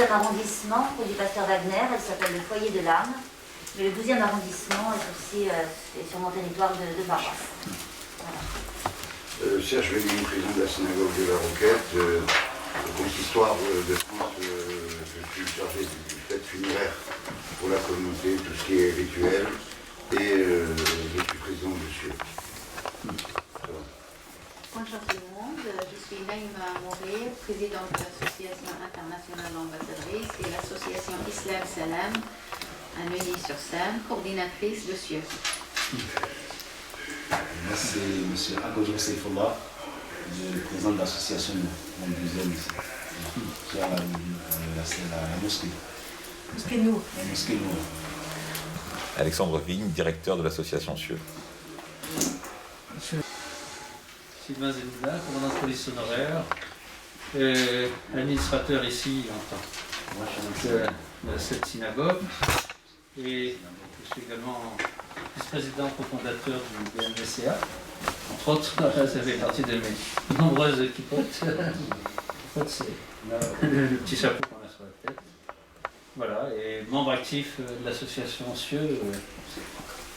11e arrondissement, rue du Pasteur Wagner, elle s'appelle le Foyer de l'Âme. Mais le 12e arrondissement est aussi sur mon territoire de paroisse. Voilà. Serge Véline, président de la synagogue de la Roquette, consistoire de France, je suis chargé du fête funéraire pour la communauté, tout ce qui est rituel, et je suis président de CIE. Bonjour tout le monde, je suis Naïma Moré, présidente de l'Association internationale d'ambassadrices et l'Association Islam Salam à Neuilly-sur-Seine, coordinatrice de CIE. Moi, c'est M. Agodjo Seifola, le président de l'association Mondouzienne ici. C'est la mosquée. Mosquée Nour. La mosquée Nour. Alexandre Vigne, directeur de l'association CIE. Sylvain Zenoula, commandant de police honoraire, et administrateur ici en tant de cette synagogue. Et je suis également vice-président cofondateur du BMVCA. Entre autres, ça fait partie de mes nombreuses équipotes. En fait, c'est le petit chapeau qu'on a sur la tête. Voilà, et membre actif de l'association CIE,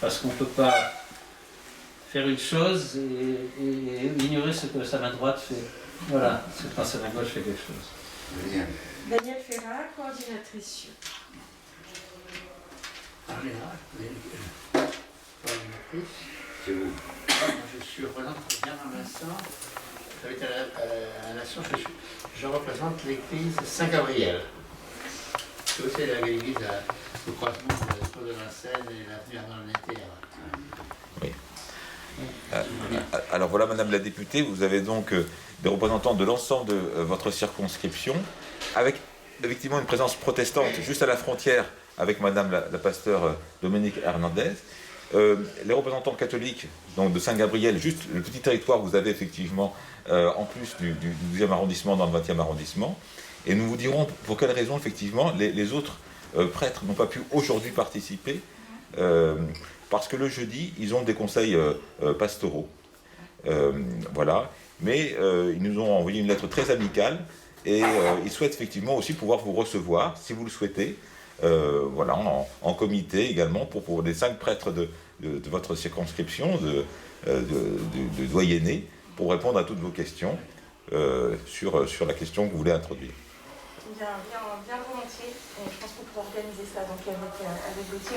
parce qu'on ne peut pas faire une chose et ignorer ce que sa main droite fait. Voilà, c'est quand sa main gauche fait quelque chose. Danielle Ferrat, coordinatrice CIE. C'est vous. Je suis représentant Bernard Vincent. J'habite à la Nation. Je représente l'église Saint-Gabriel. C'est aussi l'église au croisement de la Vincennes et l'avenue Arnaud-Nété. Oui. Alors voilà, Madame la députée, vous avez donc des représentants de l'ensemble de votre circonscription, avec effectivement une présence protestante juste à la frontière avec Madame la pasteure Dominique Hernandez. Les représentants catholiques donc de Saint-Gabriel, juste le petit territoire que vous avez effectivement en plus du 12e arrondissement dans le 20e arrondissement. Et nous vous dirons pour quelles raisons effectivement les autres prêtres n'ont pas pu aujourd'hui participer. Parce que le jeudi, ils ont des conseils pastoraux. Voilà. Mais ils nous ont envoyé une lettre très amicale et ils souhaitent effectivement aussi pouvoir vous recevoir, si vous le souhaitez, voilà, en comité également, pour les 5 prêtres de votre circonscription, de doyenné, pour répondre à toutes vos questions sur la question que vous voulez introduire. Bien volontiers. Et je pense qu'on pourra organiser ça donc avec Gauthier.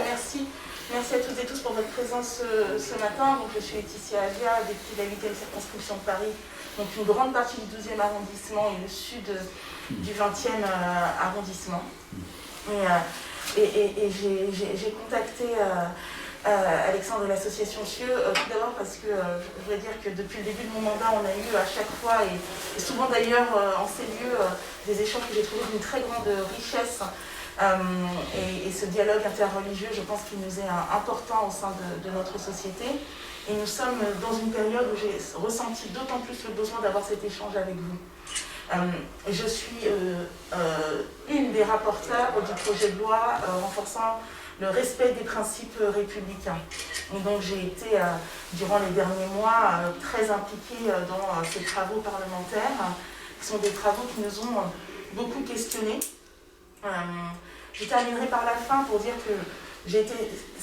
Merci à toutes et tous pour votre présence ce matin. Donc, je suis Laetitia Avia, députée de la 8e circonscription de Paris. Donc une grande partie du 12e arrondissement et le sud du 20e arrondissement. Et j'ai contacté Alexandre de l'association CIE, tout d'abord parce que je voudrais dire que depuis le début de mon mandat, on a eu à chaque fois, et souvent d'ailleurs en ces lieux, des échanges que j'ai trouvés d'une très grande richesse. Et ce dialogue interreligieux, je pense qu'il nous est important au sein de notre société. Et nous sommes dans une période où j'ai ressenti d'autant plus le besoin d'avoir cet échange avec vous. Je suis une des rapporteurs du projet de loi renforçant le respect des principes républicains. Et donc j'ai été, durant les derniers mois, très impliquée dans ces travaux parlementaires, qui sont des travaux qui nous ont beaucoup questionnés. Je terminerai par la fin pour dire que j'ai été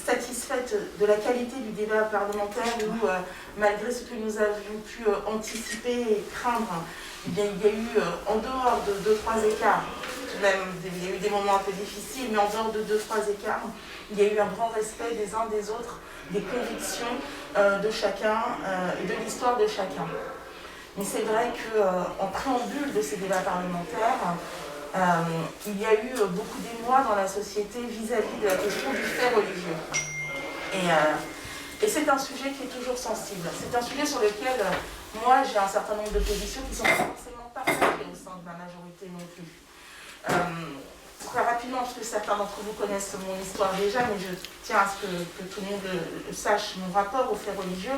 satisfaite de la qualité du débat parlementaire où, malgré ce que nous avions pu anticiper et craindre, eh bien, il y a eu, en dehors de 2-3 écarts, même, il y a eu des moments un peu difficiles, mais en dehors de 2-3 écarts, il y a eu un grand respect des uns des autres, des convictions de chacun et de l'histoire de chacun. Mais c'est vrai qu'en préambule de ces débats parlementaires, il y a eu beaucoup d'émoi dans la société vis-à-vis de la question du fait religieux. Et c'est un sujet qui est toujours sensible. C'est un sujet sur lequel, moi, j'ai un certain nombre de positions qui ne sont pas forcément partagées au sein de ma majorité non plus. Très rapidement, parce que certains d'entre vous connaissent mon histoire déjà, mais je tiens à ce que tout le monde sache mon rapport au fait religieux.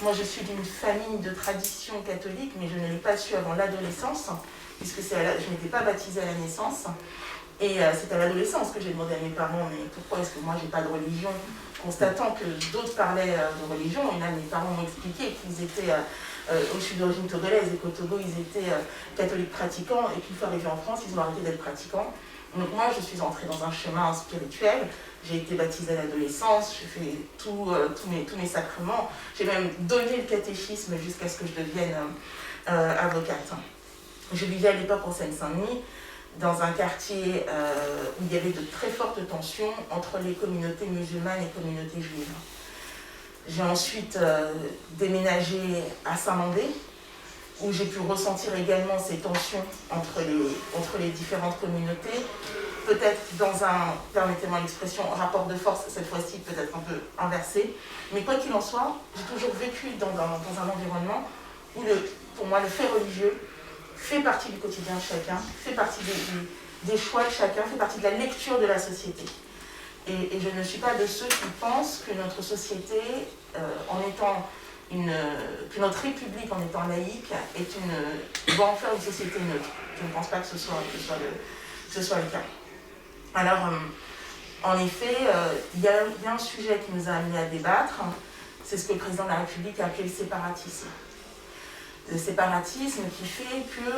Moi, je suis d'une famille de tradition catholique, mais je ne l'ai pas su avant l'adolescence, puisque je n'étais pas baptisée à la naissance. Et c'est à l'adolescence que j'ai demandé à mes parents, mais pourquoi est-ce que moi j'ai pas de religion? Constatant que d'autres parlaient de religion, et là mes parents m'ont expliqué qu'ils étaient, je suis d'origine togolaise, et qu'au Togo ils étaient catholiques pratiquants, et qu'une fois arrivés en France, ils ont arrêté d'être pratiquants. Donc moi, je suis entrée dans un chemin spirituel. J'ai été baptisée à l'adolescence, j'ai fait tous mes sacrements. J'ai même donné le catéchisme jusqu'à ce que je devienne avocate. Je vivais à l'époque en Seine-Saint-Denis, dans un quartier où il y avait de très fortes tensions entre les communautés musulmanes et les communautés juives. J'ai ensuite déménagé à Saint-Mandé, où j'ai pu ressentir également ces tensions entre les différentes communautés, peut-être dans un, permettez-moi l'expression, rapport de force, cette fois-ci peut-être un peu inversé, mais quoi qu'il en soit, j'ai toujours vécu dans un environnement où, pour moi, le fait religieux fait partie du quotidien de chacun, fait partie des choix de chacun, fait partie de la lecture de la société. Et je ne suis pas de ceux qui pensent que notre société, que notre République, en étant laïque, doit en faire une société neutre. Je ne pense pas que ce soit le cas. Alors, en effet, il y a un sujet qui nous a amené à débattre, c'est ce que le président de la République a appelé le séparatisme. Le séparatisme qui fait que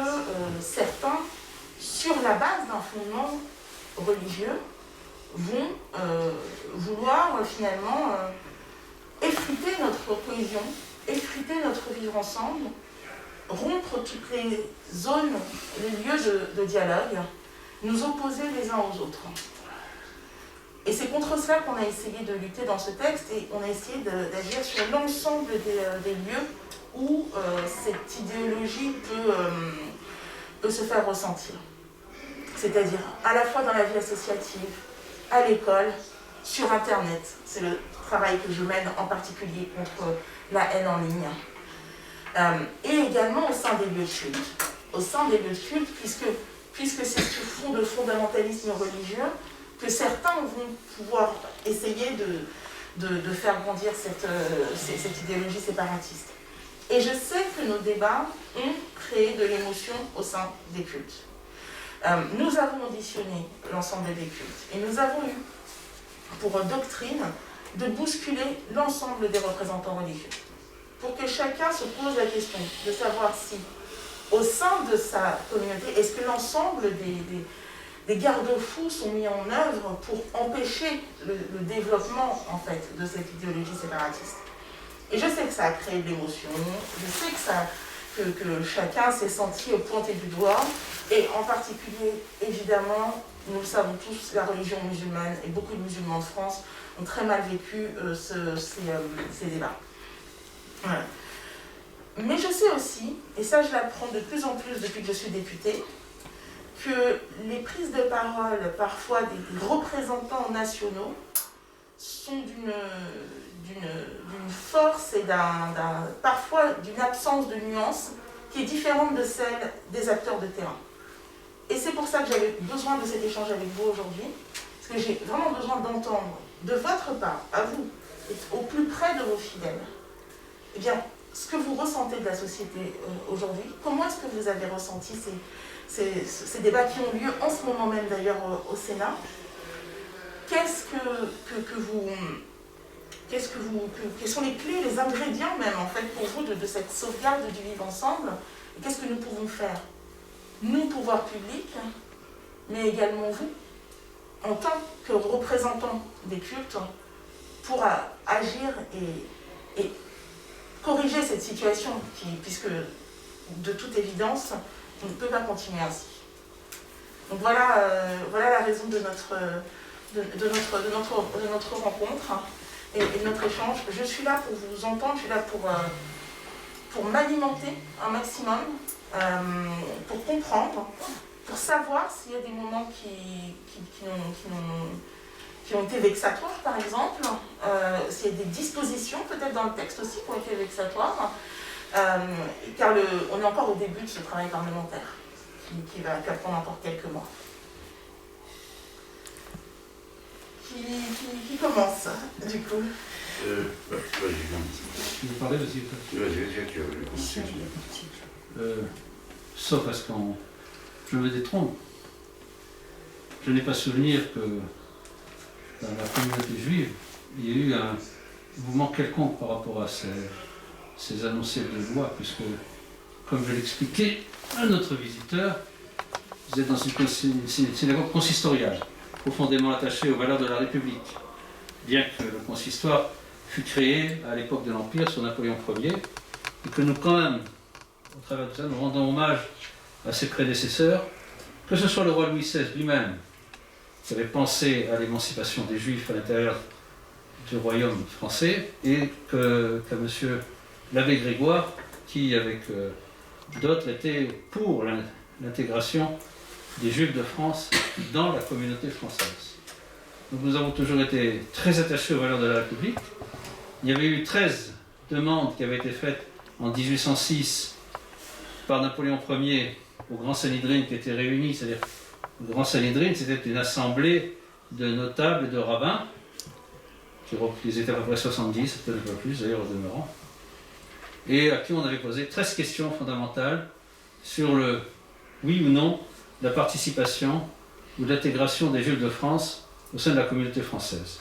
certains, sur la base d'un fondement religieux, vont vouloir finalement effriter notre cohésion, effriter notre vivre ensemble, rompre toutes les zones, les lieux de dialogue, nous opposer les uns aux autres. Et c'est contre cela qu'on a essayé de lutter dans ce texte et on a essayé d'agir sur l'ensemble des lieux où cette idéologie peut se faire ressentir. C'est-à-dire à la fois dans la vie associative, à l'école, sur Internet. C'est le travail que je mène en particulier contre la haine en ligne. Et également au sein des lieux de culte. Au sein des lieux de culte, puisque c'est sur fond de fondamentalisme religieux que certains vont pouvoir essayer de faire grandir cette idéologie séparatiste. Et je sais que nos débats ont créé de l'émotion au sein des cultes. Nous avons auditionné l'ensemble des cultes et nous avons eu pour doctrine de bousculer l'ensemble des représentants religieux pour que chacun se pose la question de savoir si, au sein de sa communauté, est-ce que l'ensemble des garde-fous sont mis en œuvre pour empêcher le développement en fait, de cette idéologie séparatiste. Et je sais que ça a créé de l'émotion, je sais que chacun s'est senti pointé du doigt, et en particulier, évidemment, nous le savons tous, la religion musulmane et beaucoup de musulmans de France ont très mal vécu ces débats. Voilà. Mais je sais aussi, et ça je l'apprends de plus en plus depuis que je suis députée, que les prises de parole, parfois des représentants nationaux, sont d'une force et parfois d'une absence de nuance qui est différente de celle des acteurs de terrain. Et c'est pour ça que j'avais besoin de cet échange avec vous aujourd'hui, parce que j'ai vraiment besoin d'entendre de votre part, à vous, au plus près de vos fidèles, eh bien, ce que vous ressentez de la société aujourd'hui, comment est-ce que vous avez ressenti ces débats qui ont lieu en ce moment même d'ailleurs au Sénat. Quelles sont les clés, les ingrédients même en fait pour vous de cette sauvegarde du vivre ensemble, et qu'est-ce que nous pouvons faire, nous, pouvoir public, mais également vous, en tant que représentants des cultes, pour agir et corriger cette situation puisque de toute évidence, on ne peut pas continuer ainsi. Donc voilà la raison de notre rencontre et de notre échange. Je suis là pour vous entendre, je suis là pour m'alimenter un maximum, pour comprendre, pour savoir s'il y a des moments qui ont été vexatoires, par exemple, s'il y a des dispositions, peut-être dans le texte aussi, qui ont été vexatoires, car on est encore au début de ce travail parlementaire, qui va prendre encore quelques mois. Qui commence, du coup Tu veux parler, vas-y. Sauf à ce qu'on... Je me détrompe. Je n'ai pas souvenir que dans la communauté juive, il y a eu un mouvement quelconque par rapport à ces annoncés de loi, puisque, comme je l'expliquais à notre visiteur, Vous êtes dans une synagogue consistoriale, profondément attachée aux valeurs de la République. Bien que le consistoire fut créé à l'époque de l'Empire sur Napoléon Ier, et que nous, quand même, au travers de ça, nous rendons hommage à ses prédécesseurs, que ce soit le roi Louis XVI lui-même, qui avait pensé à l'émancipation des Juifs à l'intérieur du royaume français, et qu'à M. l'abbé Grégoire, qui, avec d'autres, était pour l'intégration des Juifs de France dans la communauté française. Donc nous avons toujours été très attachés aux valeurs de la République. Il y avait eu 13 demandes qui avaient été faites en 1806 par Napoléon Ier au Grand Sanhédrin qui était réuni, c'est-à-dire le Grand Sanhédrin, c'était une assemblée de notables et de rabbins, ils étaient à peu près 70, peut-être un peu plus d'ailleurs au demeurant, et à qui on avait posé 13 questions fondamentales sur le oui ou non de la participation ou de l'intégration des Juifs de France au sein de la communauté française.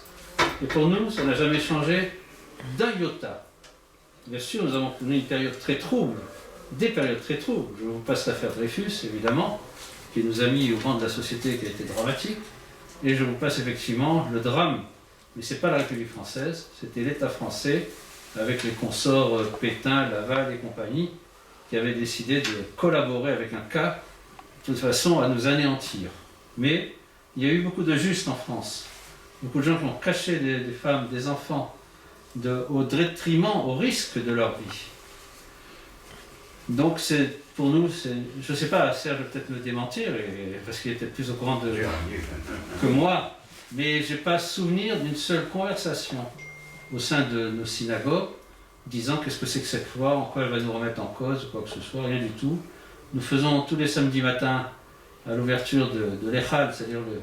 Et pour nous, ça n'a jamais changé d'un iota. Bien sûr, nous avons connu une période très trouble, des périodes très troubles. Je vous passe l'affaire Dreyfus, évidemment, qui nous a mis au banc de la société, qui a été dramatique, et je vous passe effectivement le drame, mais ce n'est pas la République française, c'était l'État français, avec les consorts Pétain, Laval et compagnie, qui avaient décidé de collaborer avec un cas, de toute façon, à nous anéantir. Mais il y a eu beaucoup de justes en France, beaucoup de gens qui ont caché des femmes, des enfants, au détriment, au risque de leur vie. Donc pour nous, je ne sais pas, Serge va peut-être me démentir, parce qu'il était plus au courant que moi, mais je n'ai pas souvenir d'une seule conversation au sein de nos synagogues, disant qu'est-ce que c'est que cette loi, en quoi elle va nous remettre en cause, quoi que ce soit, rien du tout. Nous faisons tous les samedis matins, à l'ouverture de l'Echal, c'est-à-dire le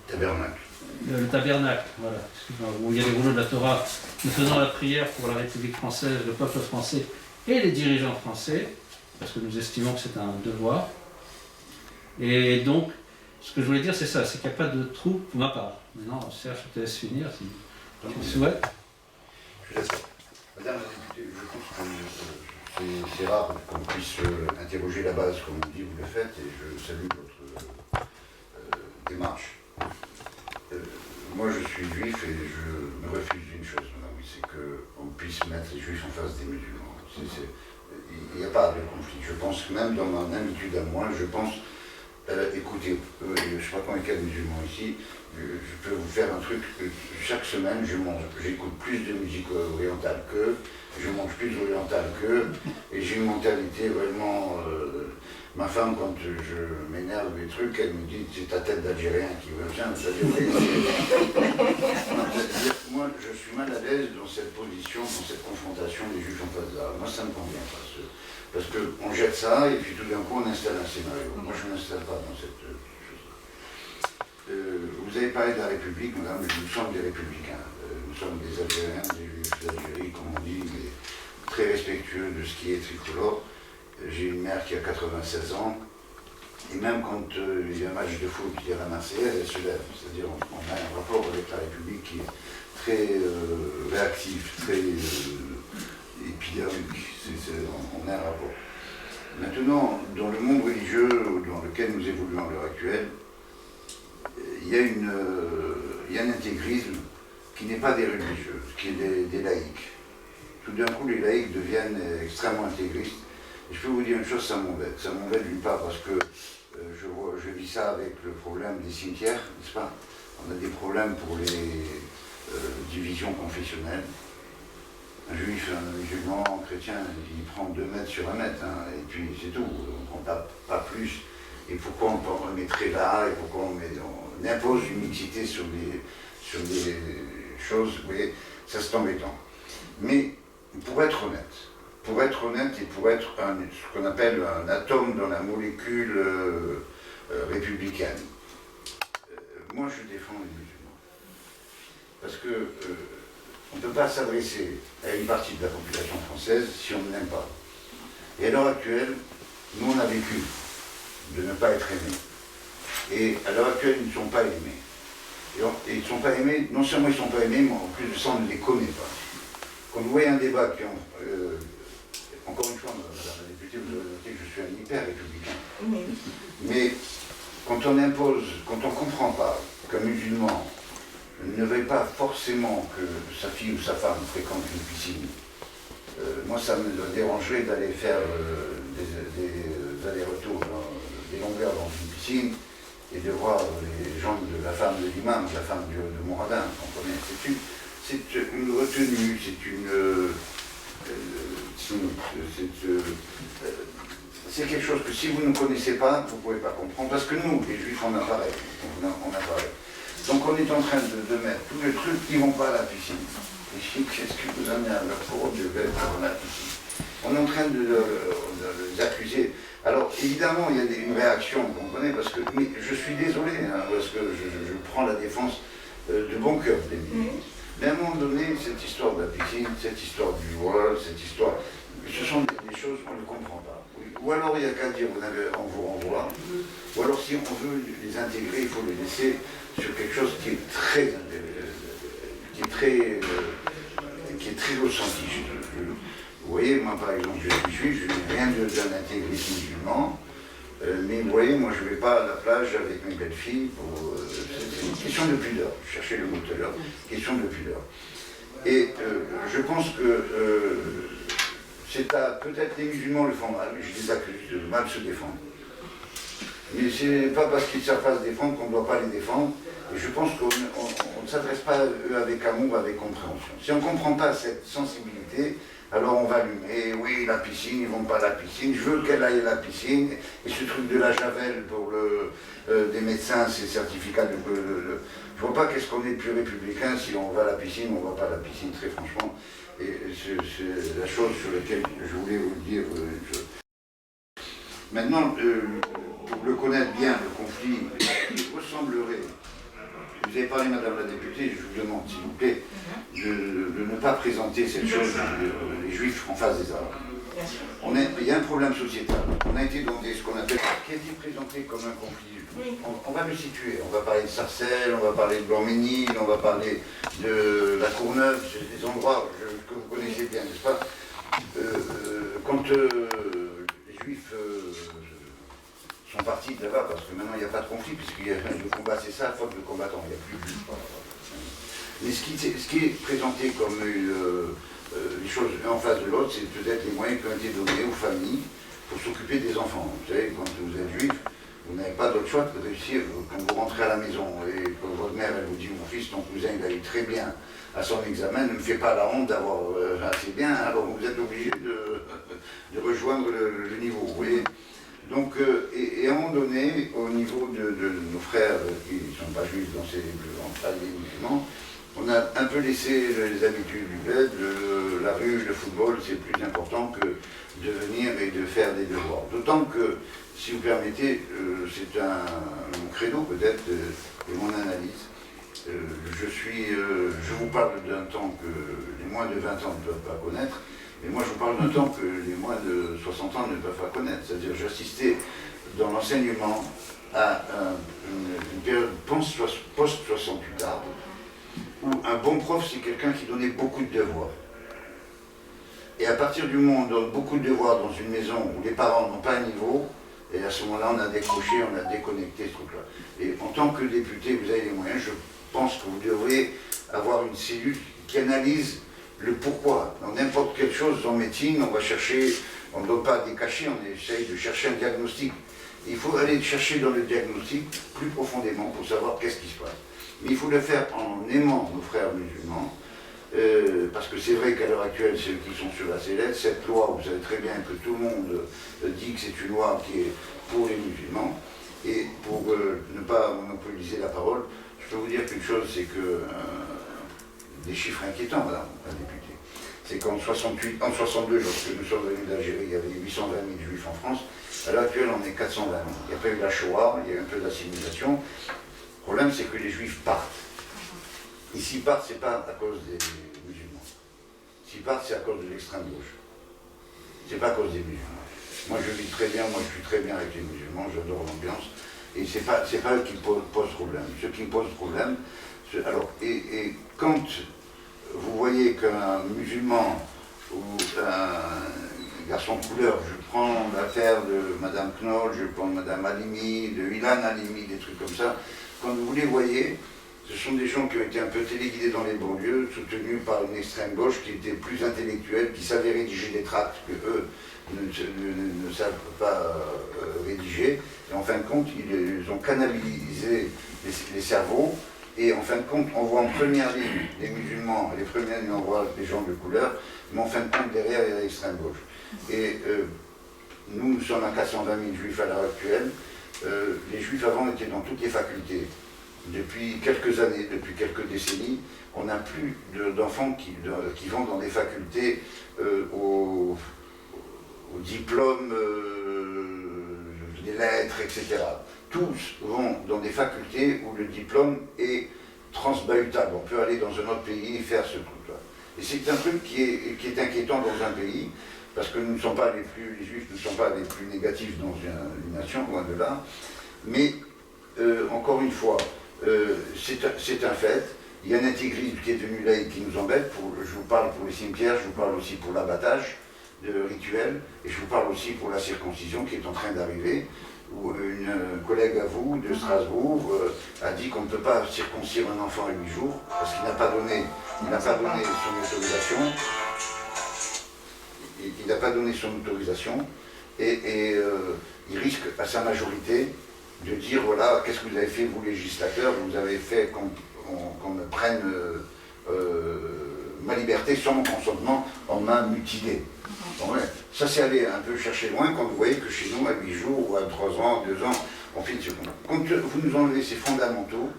tabernacle. Le tabernacle, voilà, où il y a les rouleaux de la Torah, nous faisons la prière pour la République française, le peuple français et les dirigeants français, parce que nous estimons que c'est un devoir. Et donc, ce que je voulais dire, c'est ça, c'est qu'il n'y a pas de trou pour ma part. Maintenant, Serge, je te laisse finir, si tu le souhaites. Je laisse. Madame la députée, je pense que c'est rare qu'on puisse interroger la base, comme on dit, vous le faites, et je salue votre démarche. Moi, je suis juif et je me refuse d'une chose, madame, c'est qu'on puisse mettre les juifs en face des musulmans. Il n'y a pas de conflit. Je pense que même dans mon habitude à moi, je pense, écoutez, je ne sais pas combien il y a de musulmans ici, je peux vous faire un truc, chaque semaine j'écoute plus de musique orientale qu'eux, je mange plus oriental qu'eux, et j'ai une mentalité vraiment... ma femme, quand je m'énerve des trucs, elle me dit « c'est ta tête d'Algérien qui me vient », c'est-à-dire moi je suis mal à l'aise dans cette position, dans cette confrontation des juifs en face d'art. Moi ça ne me convient pas, parce qu'on jette ça et puis tout d'un coup on installe un scénario. Moi je ne m'installe pas dans cette chose. Vous avez parlé de la République, madame, nous sommes des républicains, nous sommes des Algériens, des juifs d'Algérie, comme on dit, mais très respectueux de ce qui est tricolore. J'ai une mère qui a 96 ans, et même quand il y a un match de foot, il y a la Marseillaise, elle se lève. C'est-à-dire on a un rapport avec la République qui est très réactif, très épidermique. On a un rapport. Maintenant, dans le monde religieux dans lequel nous évoluons à l'heure actuelle, il y a un intégrisme qui n'est pas des religieux, qui est des laïcs. Tout d'un coup, les laïcs deviennent extrêmement intégristes. Et je peux vous dire une chose, ça m'embête. Ça m'embête d'une part parce que je vis ça avec le problème des cimetières, n'est-ce pas? On a des problèmes pour les divisions confessionnelles. Un juif, un musulman, un chrétien, il prend 2 mètres sur 1 mètre, hein, et puis c'est tout, on ne prend pas plus. Et pourquoi on mettrait là, et pourquoi on impose une mixité sur des choses, vous voyez, ça c'est embêtant. Mais pour être honnête et pour être ce qu'on appelle un atome dans la molécule républicaine, moi je défends les musulmans. Parce que on ne peut pas s'adresser à une partie de la population française si on ne l'aime pas. Et à l'heure actuelle, nous on a vécu de ne pas être aimés. Et à l'heure actuelle, ils ne sont pas aimés. Et ils ne sont pas aimés, non seulement ils ne sont pas aimés, mais en plus de ça, on ne les connaît pas. Quand vous voyez un débat qui encore une fois, madame la députée, vous avez noté que je suis un hyper républicain. Mais oui. Mais quand on impose, quand on ne comprend pas qu'un musulman ne veuille pas forcément que sa fille ou sa femme fréquente une piscine, moi ça me dérangerait d'aller faire des allers-retours, des longueurs dans une piscine et de voir les gens de la femme de l'imam, de la femme de mon rabbin, vous comprenez. C'est une retenue, c'est quelque chose que si vous ne connaissez pas, vous ne pouvez pas comprendre, parce que nous, les juifs, on a pareil. Donc on est en train de mettre tous les trucs qui ne vont pas à la piscine. Les chics, qu'est-ce que vous en avez à leur pour de bête dans la piscine? On est en train de les accuser. Alors évidemment, il y a une réaction, vous comprenez, parce que mais je suis désolé, hein, parce que je prends la défense de bon cœur des musulmans. Mais à un moment donné, cette histoire de la piscine, cette histoire du voile, cette histoire, ce sont des choses qu'on ne comprend pas. Ou alors il n'y a qu'à dire on vous renvoie, ou alors si on veut les intégrer, il faut les laisser sur quelque chose qui est très ressenti. Vous voyez, moi par exemple, je suis juif, je n'ai rien d'un intégrisme musulman, mais vous voyez, moi je ne vais pas à la plage avec mes belles-filles, c'est une question de pudeur, je cherchais le mot tout à l'heure, question de pudeur. Et je pense que peut-être les musulmans le font mal, je les accuse de mal se défendre. Mais ce n'est pas parce qu'ils ne savent pas se défendre qu'on ne doit pas les défendre. Et je pense qu'on ne s'adresse pas à eux avec amour, avec compréhension. Si on ne comprend pas cette sensibilité, alors on va allumer, oui, la piscine, ils ne vont pas à la piscine, je veux qu'elle aille à la piscine. Et ce truc de la javel pour des médecins, ces certificats de... je ne vois pas qu'est-ce qu'on est de plus républicain si on va à la piscine ou on ne va pas à la piscine, très franchement. Et c'est la chose sur laquelle je voulais vous dire une chose. Maintenant, pour le connaître bien, le conflit, il ressemblerait, vous avez parlé, Madame la députée, je vous demande, s'il vous plaît, de ne pas présenter cette chose, les Juifs en face des Arabes. Il y a un problème sociétal. On a été dans ce qu'on appelle, qui a été présenté comme un conflit. On va le situer. On va parler de Sarcelles, on va parler de Blanc-Ménil, on va parler de la Courneuve, c'est des endroits que vous connaissez bien, n'est-ce pas? Quand les Juifs sont partis de là-bas, parce que maintenant il n'y a pas de conflit, puisque le combat c'est ça, faute de combattants, il n'y a plus de juifs. Mais ce qui est présenté comme les choses l'un en face de l'autre, c'est peut-être les moyens qui ont été donnés aux familles pour s'occuper des enfants. Vous savez, quand vous êtes juif, vous n'avez pas d'autre choix que de réussir quand vous rentrez à la maison et que votre mère elle vous dit mon fils, ton cousin il a eu très bien à son examen, ne me fait pas la honte d'avoir assez bien, alors vous êtes obligé de rejoindre le niveau. Vous voyez. Donc, et à un moment donné, au niveau de nos frères qui ne sont pas juifs dans ces musulmans, on a un peu laissé les habitudes du bled, la rue, le football, c'est plus important que de venir et de faire des devoirs. D'autant que, si vous permettez, c'est mon credo peut-être et mon analyse. Je vous parle d'un temps que les moins de 20 ans ne peuvent pas connaître, mais moi je vous parle d'un temps que les moins de 60 ans ne peuvent pas connaître. C'est-à-dire j'assistais dans l'enseignement à une période post-68 arbre, où un bon prof c'est quelqu'un qui donnait beaucoup de devoirs. Et à partir du moment où on donne beaucoup de devoirs dans une maison où les parents n'ont pas un niveau, et à ce moment-là on a décroché, on a déconnecté ce truc-là. Et en tant que député, vous avez les moyens, je pense que vous devriez avoir une cellule qui analyse le pourquoi. Dans n'importe quelle chose en médecine, on va chercher, on ne doit pas décacher, on essaye de chercher un diagnostic. Il faut aller chercher dans le diagnostic plus profondément pour savoir qu'est-ce qui se passe. Mais il faut le faire en aimant nos frères musulmans, parce que c'est vrai qu'à l'heure actuelle, ceux qui sont sur la sellette, cette loi, vous savez très bien que tout le monde dit que c'est une loi qui est pour les musulmans, et pour ne pas monopoliser la parole, je peux vous dire qu'une chose, c'est que des chiffres inquiétants, madame la députée, c'est qu'en 62, lorsque nous sommes venus d'Algérie, il y avait 820 000 juifs en France, à l'heure actuelle, on est 420 000. Il n'y a pas eu la Shoah, il y a eu un peu d'assimilation. Le problème, c'est que les juifs partent. Et s'ils partent, ce n'est pas à cause des musulmans. S'ils partent, c'est à cause de l'extrême gauche. Ce n'est pas à cause des musulmans. Moi, je vis très bien, moi, je suis très bien avec les musulmans, j'adore l'ambiance. Et ce n'est pas eux qui posent problème. Ceux qui me posent problème, alors, et quand vous voyez qu'un musulman ou garçons de couleur. Je prends l'affaire de Madame Knoll, je prends Madame Halimi, de Ilan Halimi, des trucs comme ça. Quand vous les voyez, ce sont des gens qui ont été un peu téléguidés dans les banlieues, soutenus par une extrême gauche qui était plus intellectuelle, qui savait rédiger des tracts que eux ne savent pas rédiger. Et en fin de compte, ils ont canalisé les cerveaux. Et en fin de compte, on voit en première ligne les musulmans, les premières lignes, on voit les gens de couleur, mais en fin de compte, derrière, il y a l'extrême gauche. Et nous sommes à 420 000 juifs à l'heure actuelle. Les juifs avant étaient dans toutes les facultés. Depuis quelques années, depuis quelques décennies, on n'a plus d'enfants qui vont dans des facultés au diplôme, des lettres, etc. Tous vont dans des facultés où le diplôme est transbahutable. On peut aller dans un autre pays et faire ce truc-là. Et c'est un truc qui est inquiétant dans un pays, parce que nous ne sommes pas les juifs ne sont pas les plus négatifs dans une nation, loin de là. Mais, encore une fois, c'est un fait. Il y a un intégrisme qui est devenu laïque qui nous embête. Je vous parle pour les cimetières, je vous parle aussi pour l'abattage rituel, et je vous parle aussi pour la circoncision qui est en train d'arriver, où une collègue à vous de Strasbourg a dit qu'on ne peut pas circoncire un enfant à 8 jours parce qu'il n'a pas donné son autorisation. Il n'a pas donné son autorisation et il risque à sa majorité de dire voilà, qu'est-ce que vous avez fait vous législateurs, vous avez fait qu'on me prenne ma liberté sans mon consentement, on m'a mutilé. Bon, ouais. Ça c'est aller un peu chercher loin quand vous voyez que chez nous à 8 jours ou à 3 ans, 2 ans, on fait une seconde. Quand vous nous enlevez ces fondamentaux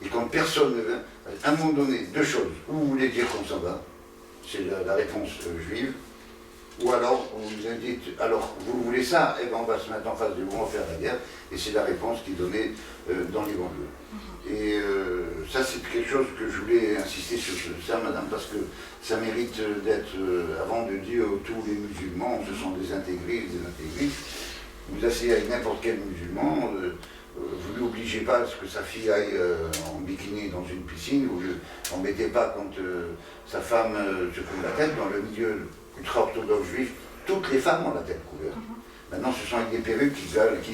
et quand personne ne veut, à un moment donné, deux choses. Ou vous voulez dire qu'on s'en va, c'est la réponse juive, ou alors on vous a dit, alors vous voulez ça, eh ben on va se mettre en face de vous, on va faire la guerre, et c'est la réponse qui est donnée dans les banlieues. Et ça c'est quelque chose que je voulais insister sur ça, madame, parce que ça mérite d'être, avant de dire tous les musulmans, ce sont des intégristes, vous asseyez avec n'importe quel musulman, vous ne l'obligez pas à ce que sa fille aille en bikini dans une piscine, vous ne l'embêtez pas quand sa femme se couvre la tête. Dans le milieu ultra-orthodoxe juif, toutes les femmes ont la tête couverte. Maintenant, ce sont avec des perruques qui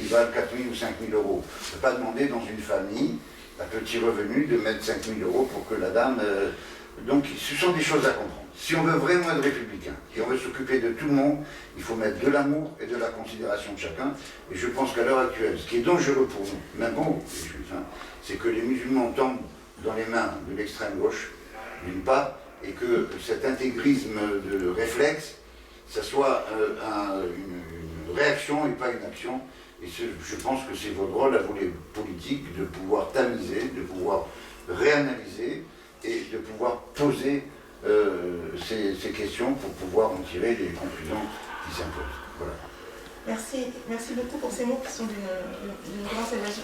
valent 4 000 ou 5 000 euros. On ne peut pas demander dans une famille à petit revenu de mettre 5 000 euros pour que la dame... Donc, ce sont des choses à comprendre. Si on veut vraiment être républicain et on veut s'occuper de tout le monde, il faut mettre de l'amour et de la considération de chacun. Et je pense qu'à l'heure actuelle, ce qui est dangereux pour nous, même pour les juifs, c'est que les musulmans tombent dans les mains de l'extrême gauche, d'une part, et que cet intégrisme de réflexe, ça soit une réaction et pas une action. Et je pense que c'est votre rôle à vous les politiques de pouvoir tamiser, de pouvoir réanalyser et de pouvoir poser ces questions pour pouvoir en tirer les conclusions qui s'imposent. Voilà. Merci beaucoup pour ces mots qui sont d'une grande sagesse.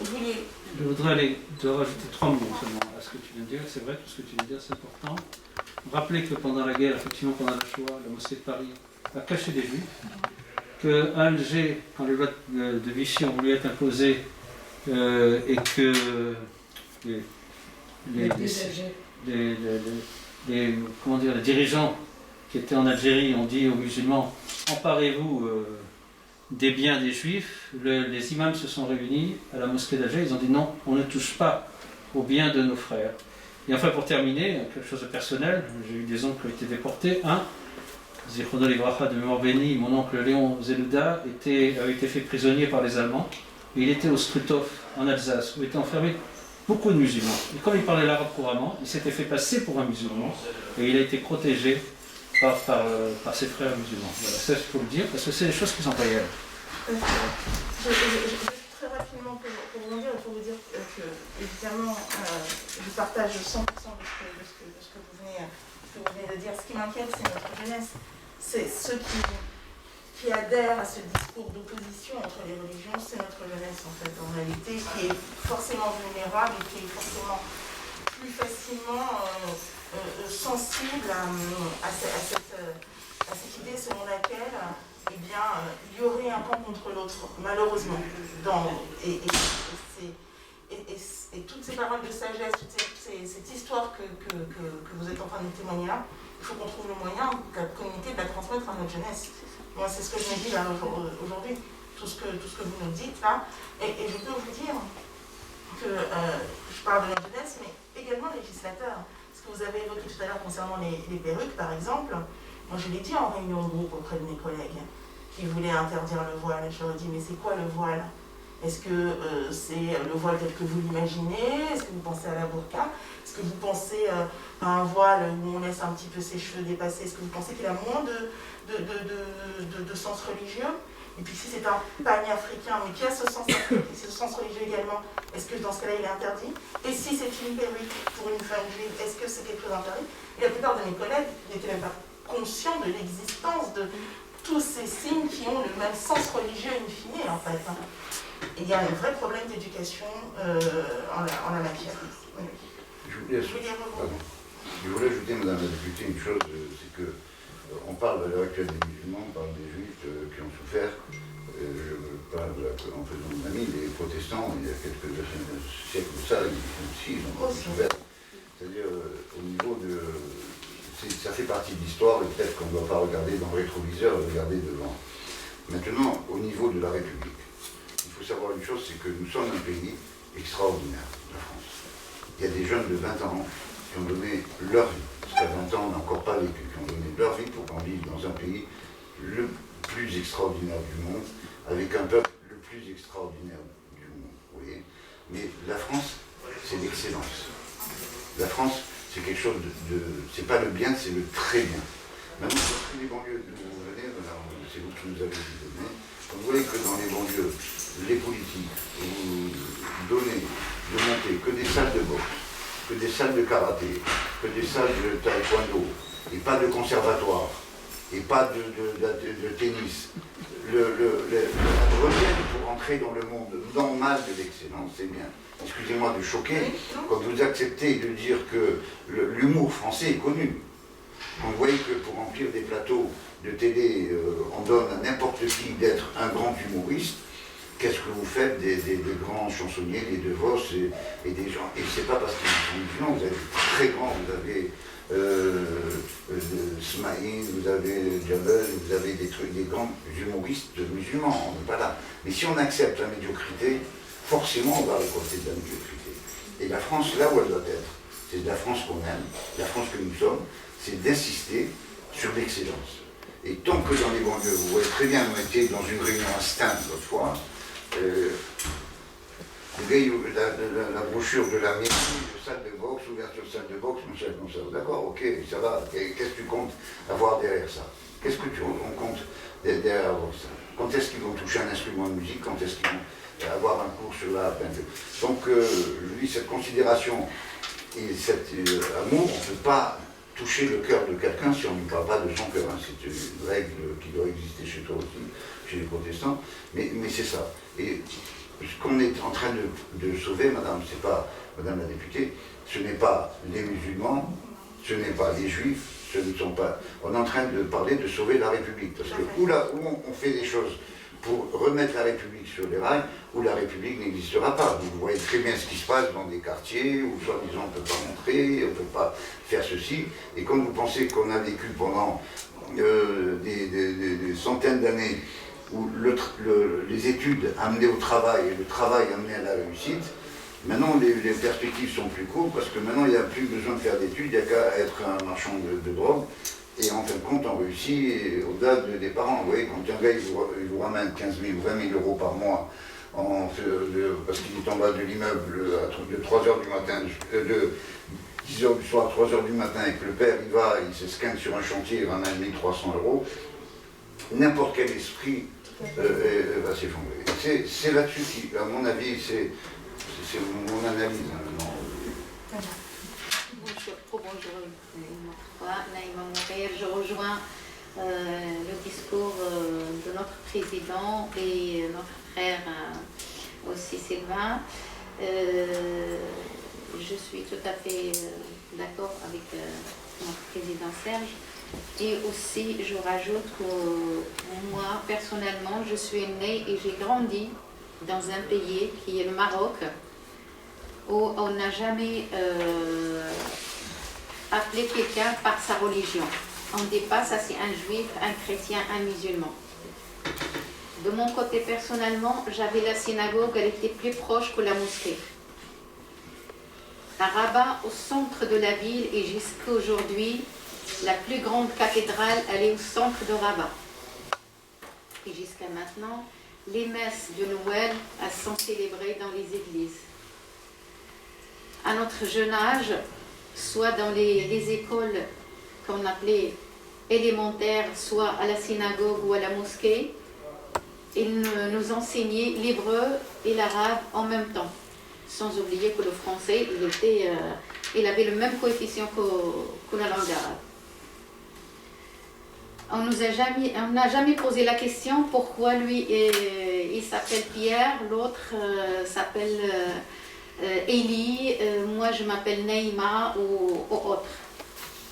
Je voudrais rajouter 3 mots seulement à ce que tu viens de dire. C'est vrai, tout ce que tu viens de dire, c'est important. Rappeler que pendant la guerre, effectivement, pendant la Shoah, la mosquée de Paris a caché des juifs, qu'à Alger, quand les lois de Vichy ont voulu être imposées, et que les dirigeants qui étaient en Algérie ont dit aux musulmans « Emparez-vous des biens des juifs », les imams se sont réunis à la mosquée d'Alger, ils ont dit « Non, on ne touche pas aux biens de nos frères ». Et enfin, pour terminer, quelque chose de personnel, j'ai eu des oncles qui ont été déportés. Zichrono Livracha de mémoire bénie, mon oncle Léon Zelouda avait été fait prisonnier par les Allemands. Et il était au Struthof, en Alsace, où étaient enfermés beaucoup de musulmans. Et comme il parlait l'arabe couramment, il s'était fait passer pour un musulman et il a été protégé par ses frères musulmans. Voilà, ça il faut le dire, parce que c'est des choses qui sont réelles. Très rapidement pour rebondir, il faut vous dire que évidemment, je partage 100% de ce que vous venez de dire. Ce qui m'inquiète, c'est notre jeunesse. C'est ceux qui adhèrent à ce discours d'opposition entre les religions, c'est notre jeunesse en fait, en réalité, qui est forcément vulnérable et qui est forcément plus facilement sensible à cette idée selon laquelle il y aurait un camp contre l'autre, malheureusement. Et toutes ces paroles de sagesse, cette histoire que vous êtes en train de témoigner là, il faut qu'on trouve le moyen, la communauté, de la transmettre à notre jeunesse. Moi, c'est ce que je me dis là aujourd'hui, tout ce que vous nous dites là. Et je peux vous dire que je parle de la jeunesse, mais également législateurs. Ce que vous avez évoqué tout à l'heure concernant les perruques, par exemple, moi je l'ai dit en réunion de groupe auprès de mes collègues qui voulaient interdire le voile. Je leur ai dit, mais c'est quoi le voile? Est-ce que c'est le voile tel que vous l'imaginez? Est-ce que vous pensez à la burqa? Est-ce que vous pensez à un voile où on laisse un petit peu ses cheveux dépasser? Est-ce que vous pensez qu'il a moins de sens religieux? Et puis si c'est un panier africain, mais qui a ce sens religieux également, est-ce que dans ce cas-là il est interdit? Et si c'est une perruque pour une femme juive, est-ce que c'est quelque chose d'interdit? Et la plupart de mes collègues n'étaient même pas conscients de l'existence de tous ces signes qui ont le même sens religieux in fine, en fait. Et il y a un vrai problème d'éducation en la matière. Oui. Je voulais ajouter, Madame la députée, une chose, c'est que on parle à l'heure actuelle des musulmans, on parle des juifs qui ont souffert. Je parle en faisant mon ami, les protestants, il y a quelques siècles de ça, ils ont souffert. C'est-à-dire, au niveau de... Ça fait partie de l'histoire, et peut-être qu'on ne doit pas regarder dans le rétroviseur, regarder devant. Maintenant, au niveau de la République, il faut savoir une chose, c'est que nous sommes un pays extraordinaire, la France. Il y a des jeunes de 20 ans qui ont donné leur vie. Jusqu'à 20 ans, on n'a encore pas vécu, qui ont donné leur vie pour qu'on vive dans un pays le plus extraordinaire du monde, avec un peuple le plus extraordinaire du monde, vous voyez. Mais la France, c'est l'excellence. La France, c'est quelque chose c'est pas le bien, c'est le très bien. Maintenant, dans les banlieues d'où vous venez, c'est vous qui nous avez dit donner, vous voyez que dans les banlieues, les politiques, vous donnez de monter que des salles de boxe, que des salles de karaté, que des salles de taekwondo, et pas de conservatoire, et pas de tennis. La recette pour entrer dans le monde normal de l'excellence, c'est bien. Excusez-moi de choquer, quand vous acceptez de dire que l'humour français est connu. Vous voyez que pour remplir des plateaux de télé, on donne à n'importe qui d'être un grand humoriste. Qu'est-ce que vous faites des grands chansonniers, des De Vos et des gens. Et c'est pas parce qu'ils sont musulmans, vous avez très grands, vous avez Smaïn, vous avez Jabel, vous avez des grands humoristes musulmans, on n'est pas là. Mais si on accepte la médiocrité, forcément on va récolter de la médiocrité. Et la France, là où elle doit être, c'est la France qu'on aime, la France que nous sommes, c'est d'insister sur l'excellence. Et tant que dans les banlieues, vous voyez très bien, on était dans une réunion à Stein l'autre fois, la brochure de la mairie, de salle de boxe, ouverture de salle de boxe, mon cher conservateur. D'accord, ok, ça va. Qu'est-ce que tu comptes avoir derrière ça? Qu'est-ce que on compte derrière ça? Quand est-ce qu'ils vont toucher un instrument de musique? Quand est-ce qu'ils vont avoir un cours sur la peinture? Donc, lui, cette considération et cet amour, on ne peut pas toucher le cœur de quelqu'un si on ne parle pas de son cœur. Hein. C'est une règle qui doit exister chez toi aussi, chez les protestants, mais c'est ça. Et ce qu'on est en train de sauver, madame, c'est pas, madame la députée, ce n'est pas les musulmans, ce n'est pas les juifs, ce ne sont pas... On est en train de parler de sauver la République, parce que où on fait des choses pour remettre la République sur les rails, où la République n'existera pas. Vous voyez très bien ce qui se passe dans des quartiers où soi-disant on ne peut pas montrer, on ne peut pas faire ceci. Et quand vous pensez qu'on a vécu pendant des centaines d'années où les études amenaient au travail et le travail amenait à la réussite, maintenant les perspectives sont plus courtes parce que maintenant il n'y a plus besoin de faire d'études, il n'y a qu'à être un marchand de drogue. Et en fin de compte, on réussit au-delà des parents. Vous voyez, quand un gars il vous ramène 15 000 ou 20 000 euros par mois parce qu'il est en bas de l'immeuble de 3h du matin, de 10h du soir à 3h du matin, et que le père il se scanne sur un chantier, il ramène 1 300 euros, n'importe quel esprit va s'effondrer. C'est là-dessus qui, à mon avis, c'est mon analyse. Je rejoins le discours de notre président et notre frère aussi Sylvain. Je suis tout à fait d'accord avec notre président Serge. Et aussi, je rajoute que moi, personnellement, je suis née et j'ai grandi dans un pays qui est le Maroc, où on n'a jamais appelé quelqu'un par sa religion. on ne dit pas ça c'est un juif, un chrétien, un musulman. De mon côté personnellement, j'avais la synagogue, elle était plus proche que la mosquée. À Rabat, au centre de la ville, et jusqu'à aujourd'hui, la plus grande cathédrale, elle est au centre de Rabat. Et jusqu'à maintenant, les messes de Noël, elles sont célébrées dans les églises. À notre jeune âge, soit dans les écoles qu'on appelait élémentaires, soit à la synagogue ou à la mosquée, ils nous enseignaient l'hébreu et l'arabe en même temps. Sans oublier que le français, il avait le même coefficient que la langue arabe. On n'a jamais posé la question pourquoi lui, il s'appelle Pierre, l'autre s'appelle Élie, moi je m'appelle Neïma ou autre.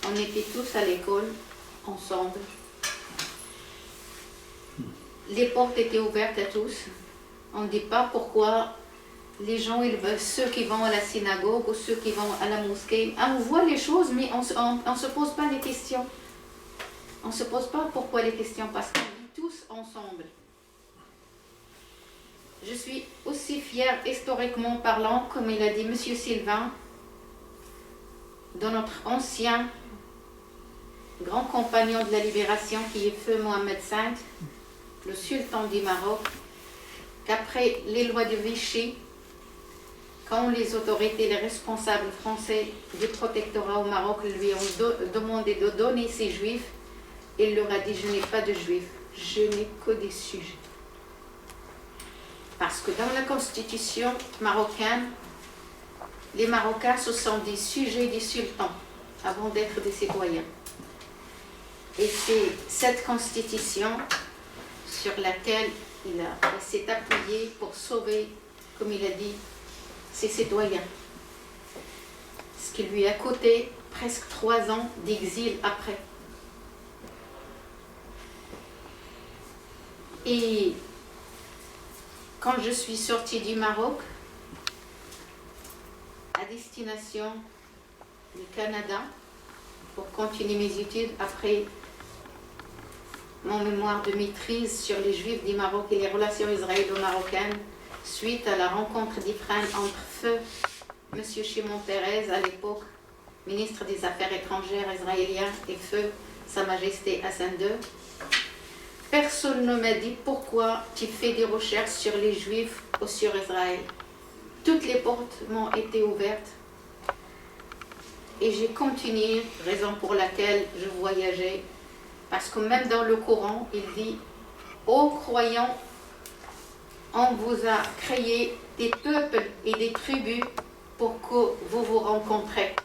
On était tous à l'école, ensemble. Les portes étaient ouvertes à tous. On ne dit pas pourquoi les gens, ceux qui vont à la synagogue ou ceux qui vont à la mosquée, on voit les choses mais on ne se pose pas les questions. On ne se pose pas pourquoi les questions, parce qu'on vit tous ensemble. Je suis aussi fière, historiquement parlant, comme il a dit M. Sylvain, de notre ancien grand compagnon de la libération qui est feu Mohamed V, le sultan du Maroc, qu'après les lois de Vichy, quand les autorités, les responsables français du protectorat au Maroc lui ont demandé de donner ses juifs, il leur a dit: je n'ai pas de juifs, je n'ai que des sujets. Parce que dans la constitution marocaine, les Marocains, ce sont des sujets des sultans avant d'être des citoyens. Et c'est cette constitution sur laquelle il s'est appuyé pour sauver, comme il a dit, ses citoyens. Ce qui lui a coûté presque 3 ans d'exil après. Et quand je suis sortie du Maroc, à destination du Canada, pour continuer mes études après mon mémoire de maîtrise sur les Juifs du Maroc et les relations israélo-marocaines, suite à la rencontre d'Ifrane entre feu M. Shimon Peres, à l'époque ministre des Affaires étrangères israélien, et feu Sa Majesté Hassan II. Personne ne m'a dit pourquoi tu fais des recherches sur les Juifs ou sur Israël. Toutes les portes m'ont été ouvertes et j'ai continué, raison pour laquelle je voyageais, parce que même dans le Coran, il dit: ô croyants, on vous a créé des peuples et des tribus pour que vous vous rencontrez.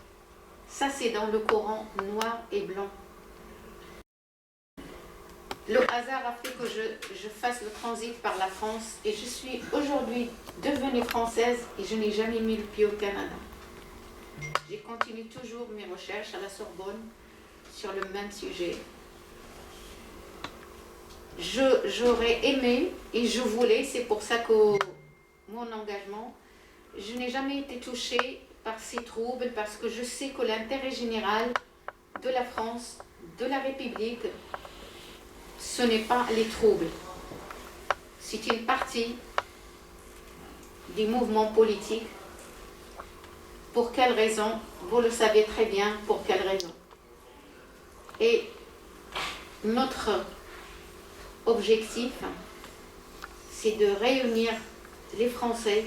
Ça, c'est dans le Coran noir et blanc. Le hasard a fait que je fasse le transit par la France et je suis aujourd'hui devenue française et je n'ai jamais mis le pied au Canada. J'ai continué toujours mes recherches à la Sorbonne sur le même sujet. J'aurais aimé et je voulais, c'est pour ça que mon engagement, je n'ai jamais été touchée par ces troubles parce que je sais que l'intérêt général de la France, de la République, ce n'est pas les troubles. C'est une partie des mouvements politiques. Pour quelles raisons? Vous le savez très bien pour quelles raisons. Et notre objectif, c'est de réunir les Français,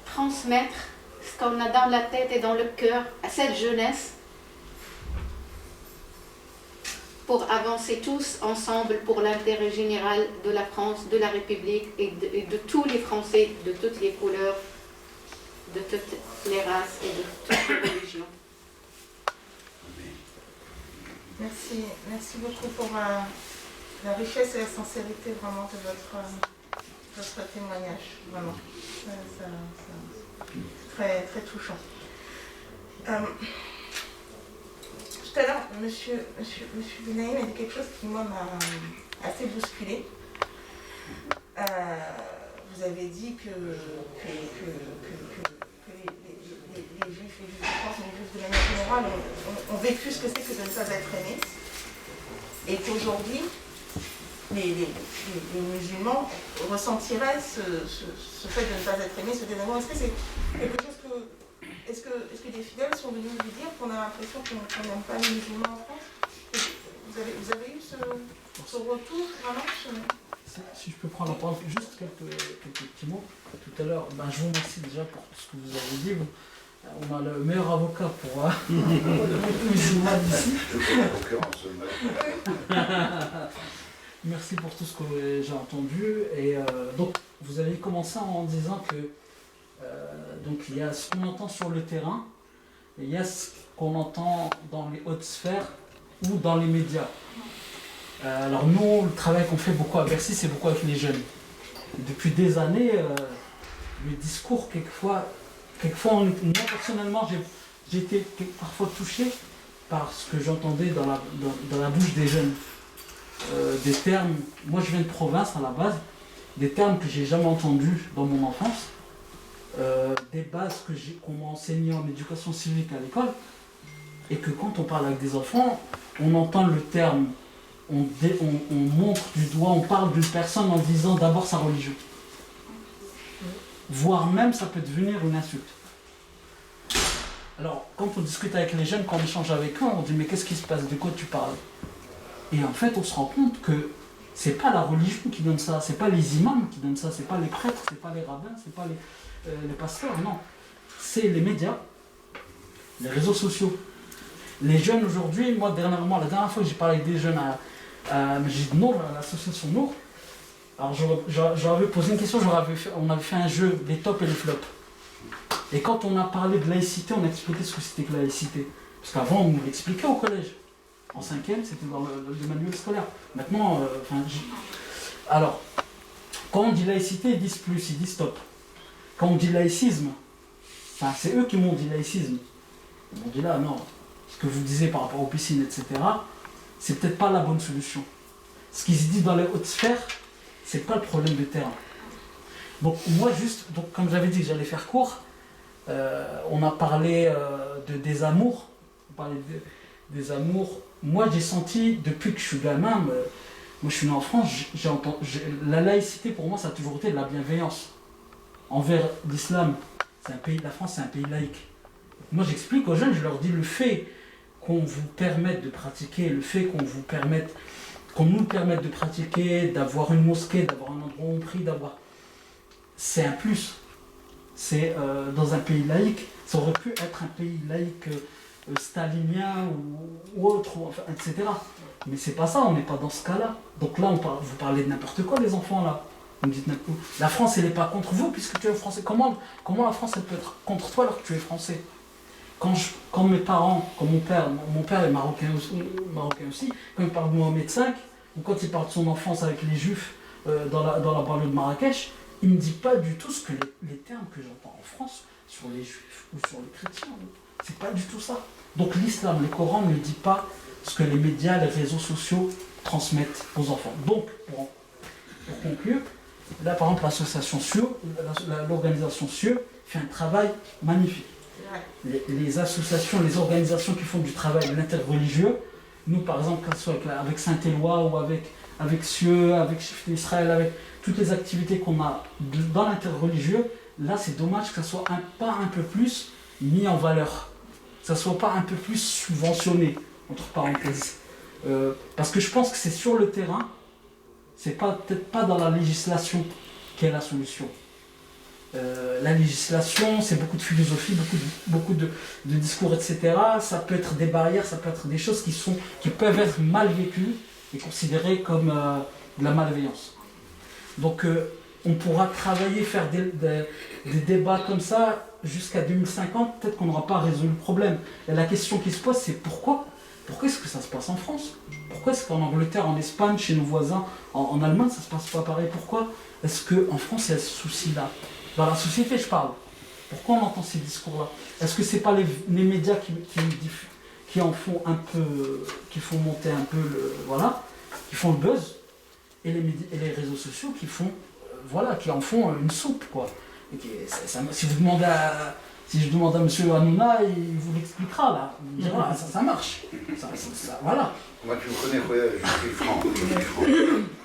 transmettre ce qu'on a dans la tête et dans le cœur à cette jeunesse, pour avancer tous ensemble pour l'intérêt général de la France, de la République et de tous les Français, de toutes les couleurs, de toutes les races et de toutes les religions. Merci beaucoup pour la richesse et la sincérité vraiment de votre témoignage. Vraiment, très, très touchant. Tout à l'heure, monsieur Benaïm a dit quelque chose qui, moi, m'a assez bousculé. Vous avez dit que juifs, je pense que les juifs de manière générale ont vécu ce que c'est que de ne pas être aimés. Et qu'aujourd'hui, les musulmans ressentiraient ce fait de ne pas être aimé, ce désamour. Est-ce que c'est quelque chose que... Est-ce que des fidèles sont venus vous dire qu'on a l'impression qu'on n'aime pas les musulmans en France? Vous avez eu ce retour vraiment Si je peux prendre la parole, juste quelques petits mots. Tout à l'heure, je vous remercie déjà pour tout ce que vous avez dit. On a le meilleur avocat pour les musulmans d'ici. Je fais la concurrence. Merci pour tout ce que j'ai entendu. Et donc, vous avez commencé en disant que donc il y a ce qu'on entend sur le terrain et il y a ce qu'on entend dans les hautes sphères ou dans les médias. Alors nous, le travail qu'on fait beaucoup à Bercy, c'est beaucoup avec les jeunes. Et depuis des années, le discours, quelquefois moi personnellement, j'ai été parfois touché par ce que j'entendais dans la bouche des jeunes. Des termes, moi je viens de province à la base, des termes que j'ai jamais entendus dans mon enfance, des bases qu'on m'a enseignées en éducation civique à l'école, et que quand on parle avec des enfants, on entend le terme, on montre du doigt, on parle d'une personne en disant d'abord sa religion. Voire même ça peut devenir une insulte. Alors quand on discute avec les jeunes, quand on échange avec eux, on dit mais qu'est-ce qui se passe, de quoi tu parles? Et en fait on se rend compte que c'est pas la religion qui donne ça, c'est pas les imams qui donnent ça, c'est pas les prêtres, c'est pas les rabbins, c'est pas les pasteurs, non. C'est les médias, les réseaux sociaux. Les jeunes aujourd'hui, moi dernièrement, la dernière fois que j'ai parlé avec des jeunes à Majid Nour, à l'association Nour, alors j'avais posé une question, on avait fait un jeu, les tops et les flops. Et quand on a parlé de laïcité, on a expliqué ce que c'était que la laïcité. Parce qu'avant, on nous l'expliquait au collège. En 5e, c'était dans le manuel scolaire. Maintenant, alors, quand on dit laïcité, ils disent plus, ils disent stop. Quand on dit laïcisme, c'est eux qui m'ont dit laïcisme. Ils m'ont dit là, non, ce que vous disiez par rapport aux piscines, etc., c'est peut-être pas la bonne solution. Ce qui se dit dans les hautes sphères, c'est pas le problème de terrain. Donc moi donc, comme j'avais dit que j'allais faire court, on a parlé des amours. On parlait des amours. Moi j'ai senti, depuis que je suis gamin, moi je suis né en France, la laïcité pour moi ça a toujours été de la bienveillance envers l'islam. La France c'est un pays laïque. Moi j'explique aux jeunes, je leur dis le fait qu'on vous permette de pratiquer, le fait qu'on nous permette de pratiquer, d'avoir une mosquée, d'avoir un endroit où on prie, c'est un plus. C'est dans un pays laïque, ça aurait pu être un pays laïque stalinien ou autre, etc. Mais c'est pas ça, on n'est pas dans ce cas-là. Donc là, vous parlez de n'importe quoi, les enfants, là. Vous me dites n'importe quoi. La France, elle n'est pas contre vous puisque tu es français. Comment la France, elle peut être contre toi alors que tu es français? Quand mes parents, quand mon père est marocain aussi, quand il parle de Mohamed V, ou quand il parle de son enfance avec les juifs dans la banlieue de Marrakech, il ne me dit pas du tout ce que les termes que j'entends en France sur les juifs ou sur les chrétiens. C'est pas du tout ça. Donc l'islam, le Coran ne dit pas ce que les médias, les réseaux sociaux transmettent aux enfants. Donc, pour conclure, là par exemple l'association CIEU, l'organisation CIEU fait un travail magnifique. Les associations, les organisations qui font du travail l'interreligieux, nous par exemple, que ce soit avec Saint-Éloi ou avec CIEU, avec Chef d'Israël, avec toutes les activités qu'on a dans l'interreligieux, là c'est dommage que ça soit pas un peu plus mis en valeur, que ça soit pas un peu plus subventionné, entre parenthèses. Parce que je pense que c'est sur le terrain, c'est peut-être pas dans la législation qu'est la solution. La législation, c'est beaucoup de philosophie, beaucoup de discours, etc. Ça peut être des barrières, ça peut être des choses qui peuvent être mal vécues et considérées comme de la malveillance. Donc on pourra travailler, faire des débats comme ça jusqu'à 2050, peut-être qu'on n'aura pas résolu le problème. Et la question qui se pose, c'est pourquoi est-ce que ça se passe en France? Pourquoi est-ce qu'en Angleterre, en Espagne, chez nos voisins, en Allemagne, ça ne se passe pas pareil? Pourquoi est-ce qu'en France, il y a ce souci-là? Dans la société, je parle. Pourquoi on entend ces discours-là? Est-ce que ce n'est pas les médias qui en font un peu, qui font monter un peu qui font le buzz, et les réseaux sociaux qui en font une soupe, quoi. Si vous demandez si je demande à M. Hanouna, il vous l'expliquera là. Il dira, ça marche. Voilà. Moi, tu me connais, je suis franc.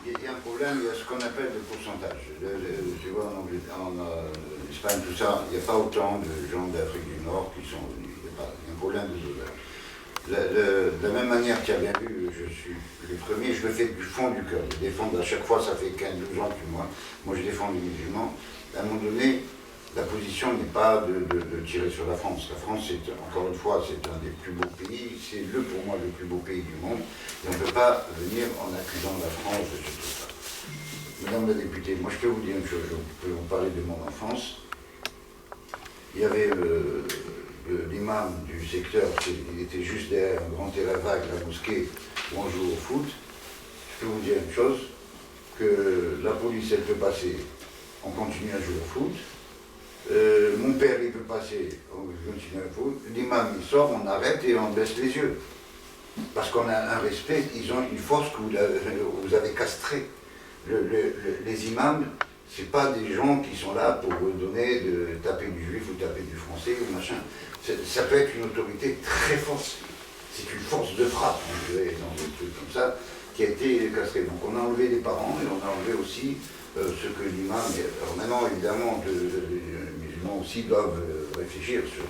Il y a un problème, il y a ce qu'on appelle le pourcentage. Tu vois, en Espagne, tout ça, il n'y a pas autant de gens d'Afrique du Nord qui sont venus. Il y a un problème de dosage. De la même manière, tu as bien vu, je suis le premier, je le fais du fond du cœur. Je défends à chaque fois, ça fait 15-12 ans que moi je défends les musulmans. À un moment donné, la position n'est pas de tirer sur la France. La France, encore une fois, c'est un des plus beaux pays, c'est pour moi le plus beau pays du monde. Et on ne peut pas venir en accusant la France de tout ça. Madame la députée, moi je peux vous dire une chose, je peux vous parler de mon enfance. Il y avait l'imam du secteur, il était juste derrière un grand terrain vague, la mosquée, où on joue au foot. Je peux vous dire une chose, que la police, elle peut passer, on continue à jouer au foot. Mon père, il peut passer, on continue à jouer au foot. L'imam, il sort, on arrête et on baisse les yeux. Parce qu'on a un respect, ils ont une force que vous avez castrée. Les imams, c'est pas des gens qui sont là pour vous donner de taper du juif ou taper du français ou machin. Ça peut être une autorité très forte. C'est une force de frappe, on dirait, dans des trucs comme ça, qui a été castrée. Donc on a enlevé les parents et on a enlevé aussi ce que l'imam... Alors maintenant, évidemment, les musulmans aussi doivent réfléchir sur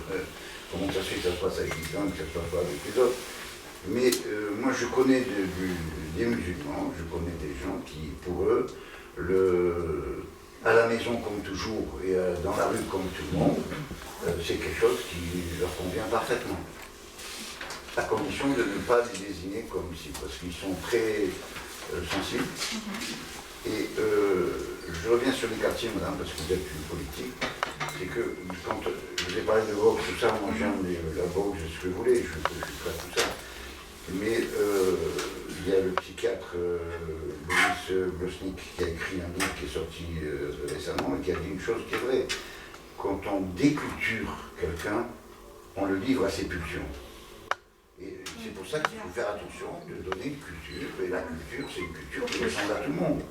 comment ça se fait que ça se passe avec l'islam, que ça se passe pas avec les autres. Mais moi, je connais des musulmans, je connais des gens qui, pour eux, à la maison comme toujours et dans la rue comme tout le monde, c'est quelque chose qui leur convient parfaitement. À condition de ne pas les désigner comme si, parce qu'ils sont très sensibles. Et je reviens sur les quartiers, madame, parce que vous êtes une politique. C'est que quand je vous ai parlé de Vox, tout ça, moi j'aime la Vox, ce que vous voulez, je suis prêt à tout ça. Mais il y a le psychiatre Boris Blosnik qui a écrit un livre qui est sorti récemment et qui a dit une chose qui est vraie. Quand on déculture quelqu'un, on le livre à ses pulsions. Et c'est pour ça qu'il faut faire attention de donner une culture. Et la culture, c'est une culture qui ressemble à tout le monde.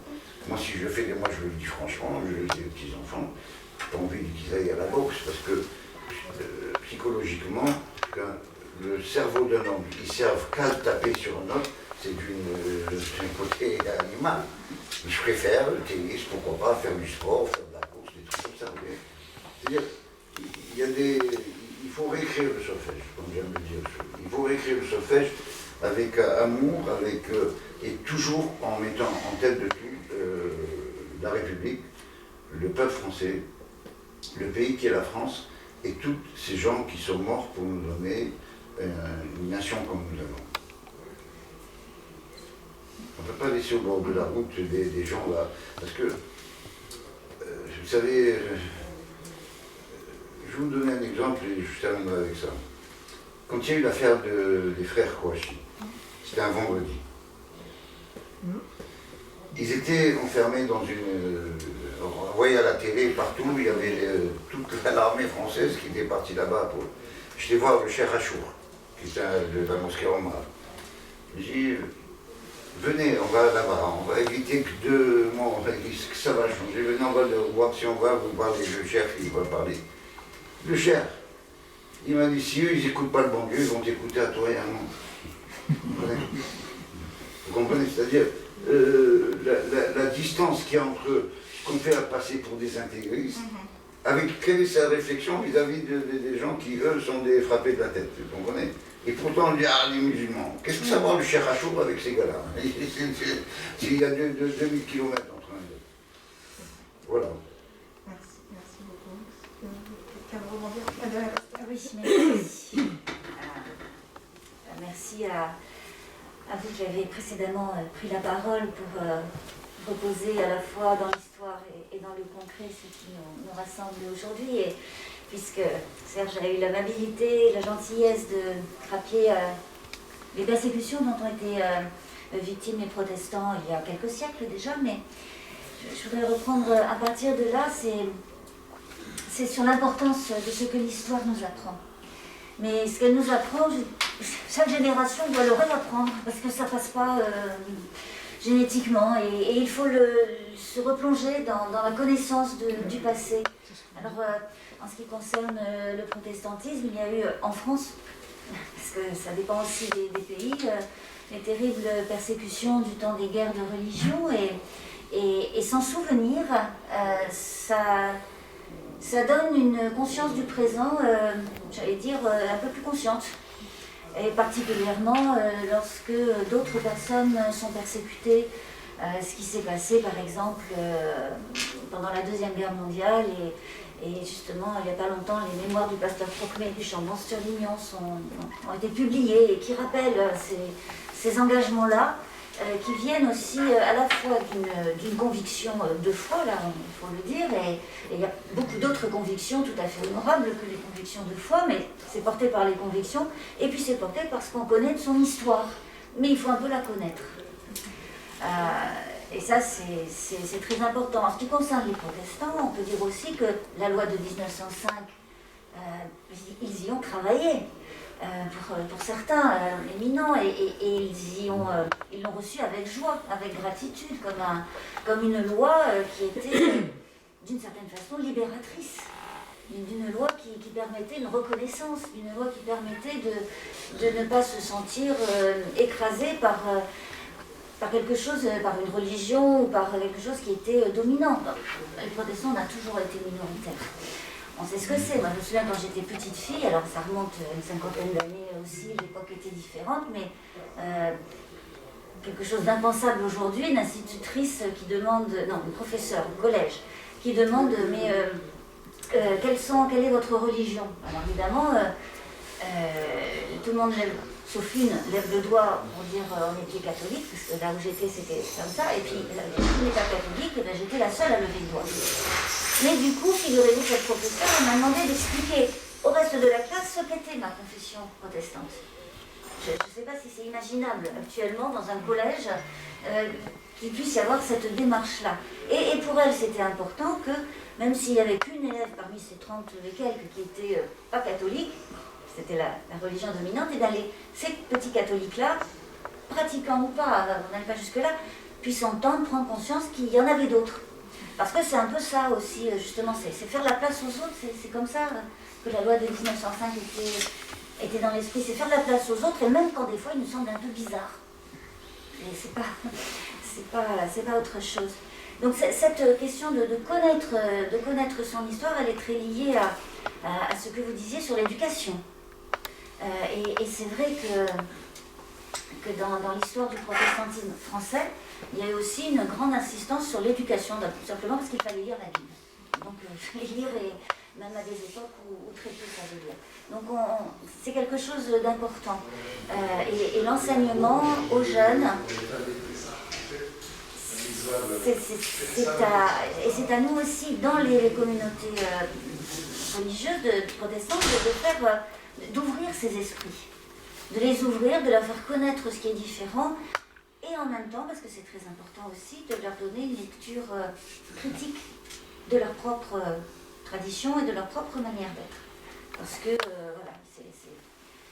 Moi, si je fais moi je le dis franchement, je le dis aux petits-enfants, j'ai pas envie qu'ils aillent à la boxe parce que psychologiquement, le cerveau d'un homme, il ne serve qu'à taper sur un autre, c'est d'un côté animal. Je préfère le tennis, pourquoi pas, faire du sport, faire de la course, des trucs comme ça. C'est-à-dire, il faut réécrire le solfège, comme j'aime le dire. Il faut réécrire le solfège avec amour, et toujours en mettant en tête de tout la République, le peuple français, le pays qui est la France, et tous ces gens qui sont morts pour nous donner une nation comme nous avons. On ne peut pas laisser au bord de la route des gens là, parce que, vous savez, je vais vous donner un exemple et je terminerai avec ça. Quand il y a eu l'affaire des frères Kouachi, c'était un vendredi. Ils étaient enfermés dans on voyait à la télé, partout, il y avait toute l'armée française qui était partie là-bas pour... J'étais voir le Cheikh Achour, qui était de la mosquée Omar. J'ai dit, venez, on va là-bas, on va éviter que 2 mois, on va dire que ça va changer. Venez, on va voir si on va vous parler, le Cheikh, il va parler. Le Cheikh, il m'a dit, si eux, ils n'écoutent pas le bon Dieu, ils vont t'écouter à toi et à moi. Vous comprenez? C'est-à-dire, la distance qu'il y a entre ce qu'on fait à passer pour des intégristes, avec quelle est sa réflexion vis-à-vis des gens qui, eux, sont des frappés de la tête, vous comprenez? Et pourtant, on dit, ah, les musulmans, qu'est-ce que ça va le Cheikh Achour avec ces gars-là? S'il y a 2000 km entre un et l'autre. Voilà. Merci beaucoup. Quelqu'un veut rebondir? Oui, merci. Merci à vous qui avez précédemment pris la parole pour reposer à la fois dans l'histoire et dans le concret ce qui nous rassemble aujourd'hui. Et puisque Serge a eu l'amabilité, la gentillesse de rappeler les persécutions dont ont été victimes les protestants il y a quelques siècles déjà, mais je voudrais reprendre à partir de là, c'est sur l'importance de ce que l'histoire nous apprend. Mais ce qu'elle nous apprend, chaque génération doit le réapprendre, parce que ça passe pas génétiquement, et il faut se replonger dans la connaissance du passé. Alors, en ce qui concerne le protestantisme, il y a eu en France, parce que ça dépend aussi des pays, les terribles persécutions du temps des guerres de religion, et s'en souvenir, ça donne une conscience du présent, j'allais dire, un peu plus consciente. Et particulièrement lorsque d'autres personnes sont persécutées, ce qui s'est passé par exemple pendant la Deuxième Guerre mondiale, et justement il n'y a pas longtemps les mémoires du pasteur Procmé du Chambon-sur-Lignon ont été publiées et qui rappellent ces engagements-là, qui viennent aussi à la fois d'une conviction de foi, là il faut le dire, et il y a beaucoup d'autres convictions tout à fait honorables que les convictions de foi, mais c'est porté par les convictions, et puis c'est porté parce qu'on connaît de son histoire, mais il faut un peu la connaître. Et ça c'est très important. En ce qui concerne les protestants, on peut dire aussi que la loi de 1905, ils y ont travaillé. Pour certains éminents, et ils l'ont reçu avec joie, avec gratitude, comme une loi qui était d'une certaine façon libératrice, d'une loi qui permettait une reconnaissance, une loi qui permettait de ne pas se sentir écrasé par quelque chose, par une religion ou par quelque chose qui était dominant. Les protestants, on a toujours été minoritaires. On sait ce que c'est. Moi, je me souviens quand j'étais petite fille, alors ça remonte une cinquantaine d'années aussi, l'époque était différente, mais quelque chose d'impensable aujourd'hui, une institutrice qui demande, non, une professeure au collège, qui demande, mais quelle est votre religion? Alors évidemment, tout le monde lève, sauf une, lève le doigt pour dire on était catholique, parce que là où j'étais c'était comme ça, et puis qui n'est pas catholique, ben, j'étais la seule à lever le doigt. Mais du coup, figurez-vous, cette professeure m'a demandé d'expliquer au reste de la classe ce qu'était ma confession protestante. Je ne sais pas si c'est imaginable actuellement dans un collège qu'il puisse y avoir cette démarche-là. Et pour elle, c'était important que, même s'il n'y avait qu'une élève parmi ces 30 et quelques qui n'étaient pas catholiques, c'était la religion dominante, et d'aller, ces petits catholiques-là, pratiquants ou pas, on n'allait pas jusque-là, puissent entendre, prendre conscience qu'il y en avait d'autres. Parce que c'est un peu ça aussi, justement, c'est faire la place aux autres, c'est comme ça que la loi de 1905 était dans l'esprit, c'est faire la place aux autres, et même quand des fois il nous semble un peu bizarre. Et c'est pas autre chose. Donc cette question de connaître son histoire, elle est très liée à ce que vous disiez sur l'éducation. Et c'est vrai que dans l'histoire du protestantisme français, il y a eu aussi une grande insistance sur l'éducation, tout simplement parce qu'il fallait lire la Bible. Donc il fallait lire, et même à des époques où très peu savaient lire. Donc c'est quelque chose d'important. Et l'enseignement aux jeunes, c'est à nous aussi, dans les communautés religieuses protestantes, d'ouvrir ces esprits, de les ouvrir, de leur faire connaître ce qui est différent, et en même temps, parce que c'est très important aussi, de leur donner une lecture critique de leur propre tradition et de leur propre manière d'être. Parce que voilà,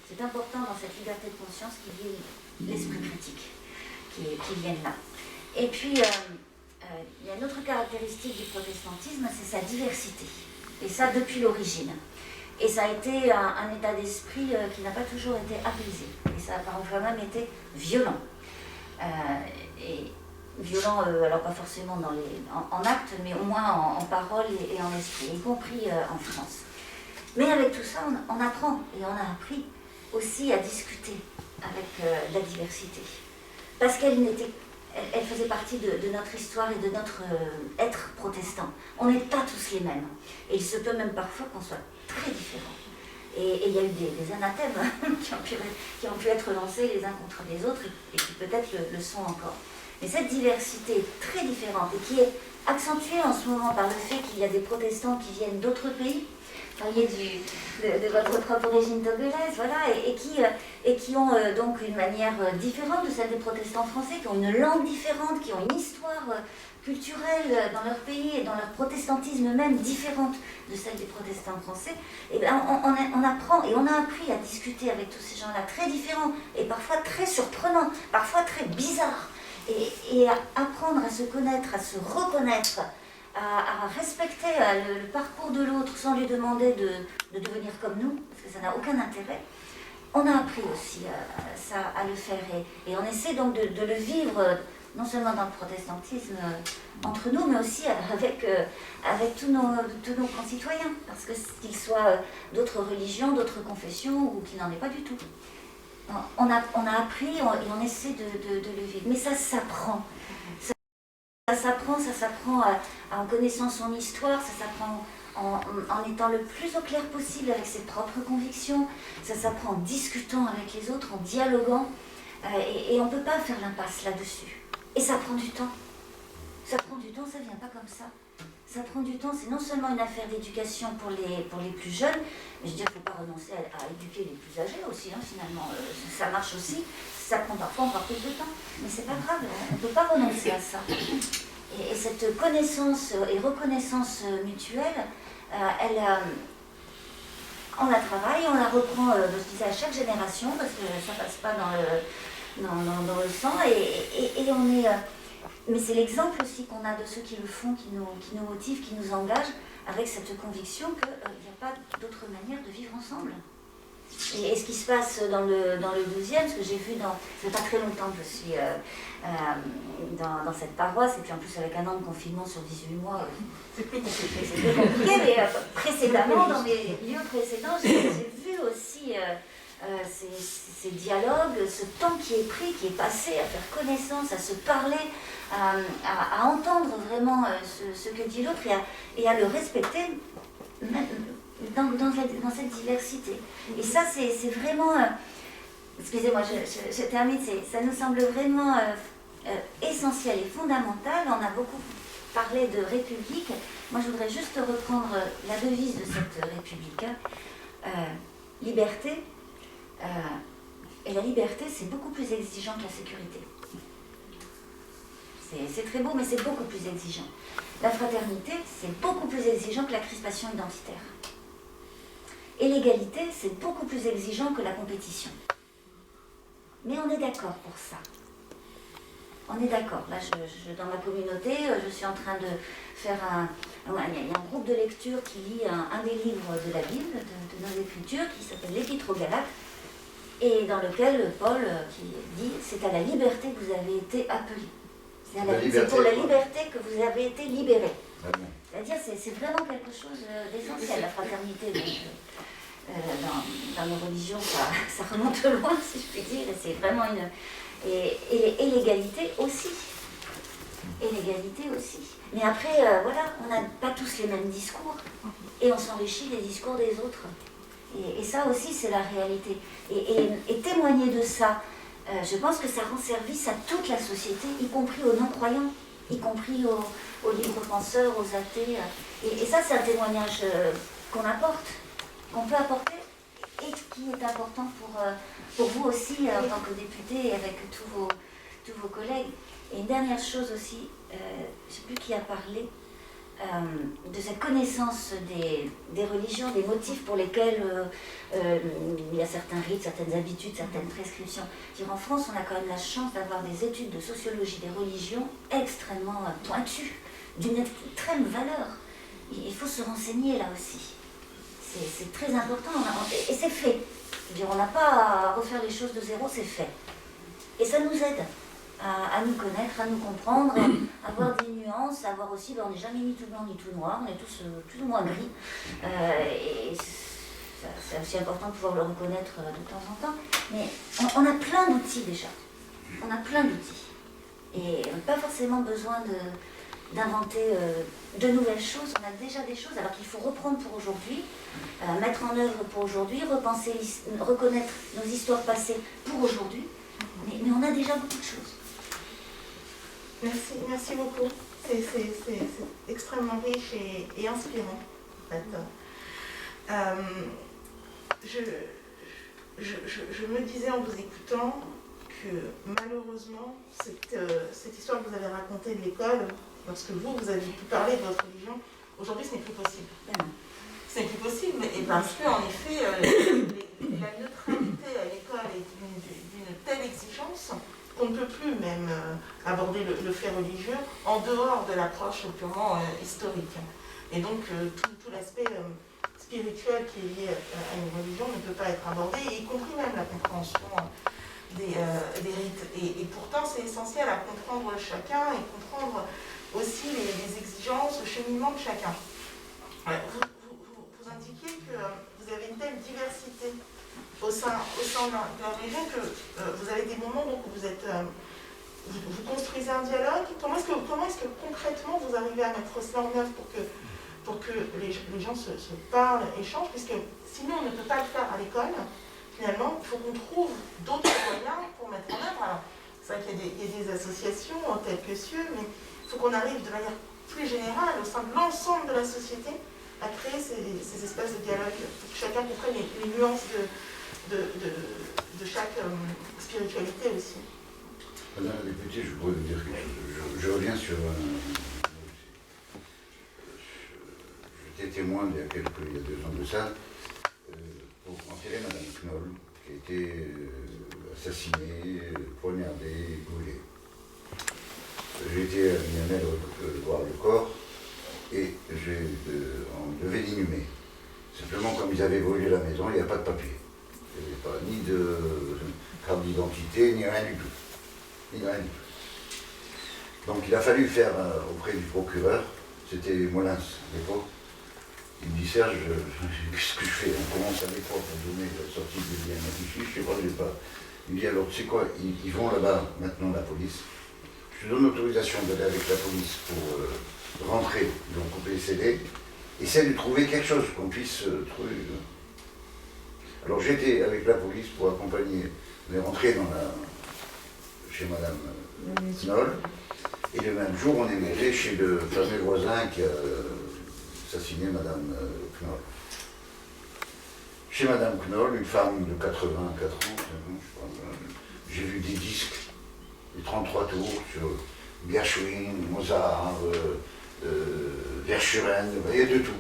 c'est important dans cette liberté de conscience qu'il y ait l'esprit critique qui vienne là. Et puis, il y a une autre caractéristique du protestantisme, c'est sa diversité. Et ça depuis l'origine. Et ça a été un état d'esprit qui n'a pas toujours été apaisé. Et ça a parfois même été violent. Et violent, alors pas forcément en actes, mais au moins en parole et en esprit, y compris en France. Mais avec tout ça, on apprend et on a appris aussi à discuter avec la diversité. Parce qu'elle faisait partie de notre histoire et de notre être protestant. On n'est pas tous les mêmes. Et il se peut même parfois qu'on soit très différents. Et il y a eu des anathèmes qui ont pu être lancés les uns contre les autres et qui peut-être le sont encore. Mais cette diversité très différente et qui est accentuée en ce moment par le fait qu'il y a des protestants qui viennent d'autres pays, vous voyez, de votre propre origine togolaise, voilà, et qui ont donc une manière différente de celle des protestants français, qui ont une langue différente, qui ont une histoire culturelle dans leur pays et dans leur protestantisme même différente de celle des protestants français. Et bien on apprend et on a appris à discuter avec tous ces gens-là très différents et parfois très surprenants, parfois très bizarres. Et et à apprendre à se connaître, à se reconnaître, à respecter le parcours de l'autre sans lui demander de devenir comme nous, parce que ça n'a aucun intérêt. On a appris aussi ça, à le faire et on essaie donc de le vivre non seulement dans le protestantisme entre nous, mais aussi avec tous nos concitoyens, parce que qu'ils soient d'autres religions, d'autres confessions ou qu'ils n'en aient pas du tout. On a appris et on essaie de le vivre, mais ça s'apprend. Ça s'apprend en connaissant son histoire, ça s'apprend en étant le plus au clair possible avec ses propres convictions, ça s'apprend en discutant avec les autres, en dialoguant, et on ne peut pas faire l'impasse là-dessus. Et ça prend du temps. Ça prend du temps, ça ne vient pas comme ça. Ça prend du temps, c'est non seulement une affaire d'éducation pour les plus jeunes, mais je veux dire qu'il ne faut pas renoncer à éduquer les plus âgés aussi, finalement. Ça marche aussi, ça prend parfois encore plus de temps. Mais c'est pas grave, on ne peut pas renoncer à ça. Et cette connaissance et reconnaissance mutuelle, on la travaille, on la reprend, je disais, à chaque génération, parce que ça ne passe pas dans le sang, et on est... mais c'est l'exemple aussi qu'on a de ceux qui le font, qui nous motivent, qui nous engagent, avec cette conviction qu'il n'y a pas d'autre manière de vivre ensemble. Et ce qui se passe dans le 12e, ce que j'ai vu ça fait pas très longtemps que je suis dans cette paroisse, et puis en plus avec un an de confinement sur 18 mois, c'est plus compliqué, mais précédemment, dans mes lieux précédents, j'ai vu aussi ces dialogues, ce temps qui est pris, qui est passé à faire connaissance, à se parler, à entendre vraiment ce que dit l'autre et à le respecter dans cette diversité. Et ça, c'est vraiment... excusez-moi, je termine. Ça nous semble vraiment essentiel et fondamental. On a beaucoup parlé de République. Moi, je voudrais juste reprendre la devise de cette République. Liberté. Et la liberté, c'est beaucoup plus exigeant que la sécurité. C'est très beau, mais c'est beaucoup plus exigeant. La fraternité, c'est beaucoup plus exigeant que la crispation identitaire. Et l'égalité, c'est beaucoup plus exigeant que la compétition. Mais on est d'accord pour ça. On est d'accord. Là, dans ma communauté, je suis en train de faire il y a un groupe de lecture qui lit un des livres de la Bible, de nos Écritures, qui s'appelle l'Épître aux Galates, et dans lequel Paul qui dit « C'est à la liberté que vous avez été appelés. C'est pour la liberté que vous avez été libérés. » C'est-à-dire, c'est vraiment quelque chose d'essentiel, la fraternité. Dans nos religions, ça remonte loin, si je puis dire, et c'est vraiment et l'égalité aussi. Et l'égalité aussi. Mais après, voilà, on n'a pas tous les mêmes discours, et on s'enrichit des discours des autres. Et ça aussi, c'est la réalité. Et témoigner de ça, je pense que ça rend service à toute la société, y compris aux non-croyants, y compris aux libres penseurs, aux athées. Et ça, c'est un témoignage qu'on apporte, qu'on peut apporter, et qui est important pour vous aussi, en tant que député, et avec tous vos collègues. Et une dernière chose aussi, je ne sais plus qui a parlé, de cette connaissance des religions, des motifs pour lesquels il y a certains rites, certaines habitudes, certaines prescriptions. En France, on a quand même la chance d'avoir des études de sociologie des religions extrêmement pointues, d'une extrême valeur. Il faut se renseigner là aussi. C'est très important, et c'est fait. On n'a pas à refaire les choses de zéro, c'est fait. Et ça nous aide à nous connaître, à nous comprendre, à avoir des nuances, à voir aussi, on n'est jamais ni tout blanc ni tout noir, on est tous plus ou moins gris. Et c'est aussi important de pouvoir le reconnaître de temps en temps. Mais on a plein d'outils déjà. On a plein d'outils. Et on n'a pas forcément besoin d'inventer de nouvelles choses. On a déjà des choses, alors qu'il faut reprendre pour aujourd'hui, mettre en œuvre pour aujourd'hui, repenser, reconnaître nos histoires passées pour aujourd'hui. Mais on a déjà beaucoup de choses. Merci beaucoup. C'est extrêmement riche et inspirant, en fait. Je me disais en vous écoutant que malheureusement, cette histoire que vous avez racontée de l'école, lorsque vous avez pu parler de votre religion, aujourd'hui ce n'est plus possible. Ce n'est plus possible, et parce qu'en effet, la neutralité à l'école est d'une telle exigence qu'on ne peut plus même aborder le fait religieux en dehors de l'approche purement historique. Et donc tout l'aspect spirituel qui est lié à une religion ne peut pas être abordé, y compris même la compréhension des rites. Et pourtant, c'est essentiel à comprendre chacun et comprendre aussi les exigences, le cheminement de chacun. Vous indiquiez que vous avez une telle diversité au sein de la religion que vous avez des moments donc, où vous construisez un dialogue. Comment est-ce que concrètement vous arrivez à mettre cela en œuvre pour que les gens se parlent, échangent, puisque sinon on ne peut pas le faire à l'école. Finalement, il faut qu'on trouve d'autres moyens pour mettre en œuvre. Alors, c'est vrai qu'il y a des associations telles que CIEU, mais il faut qu'on arrive de manière plus générale, au sein de l'ensemble de la société, à créer ces espaces de dialogue, pour que chacun comprenne les nuances de chaque spiritualité aussi. Madame la députée, je pourrais vous dire quelque chose. Je reviens sur... J'étais témoin il y a 2 ans de ça, pour enterrer Madame Knoll, qui a été assassinée, poignardée, brûlée. J'ai été à Miami voir le corps et on devait l'inhumer. Simplement, comme ils avaient brûlé la maison, il n'y a pas de papier. Il n'y avait pas ni de carte d'identité, ni rien du tout. Donc il a fallu faire auprès du procureur, c'était Molins à l'époque. Il me dit, Serge, qu'est-ce que je fais? On commence à l'époque à donner la sortie de bien fichier, je ne sais pas, je n'ai pas. Il me dit, alors tu sais quoi, ils vont là-bas maintenant, la police. Je te donne l'autorisation d'aller avec la police pour rentrer, donc couper les CD, essaie de trouver quelque chose qu'on puisse trouver. Alors j'étais avec la police pour accompagner, on est rentré chez Madame Knoll, et le même jour on est monté chez le fameux voisin qui a assassiné Madame Knoll. Chez Madame Knoll, une femme de 84 ans, j'ai vu des disques, des 33 tours sur Gershwin, Mozart, Verschuren, il y a de tout.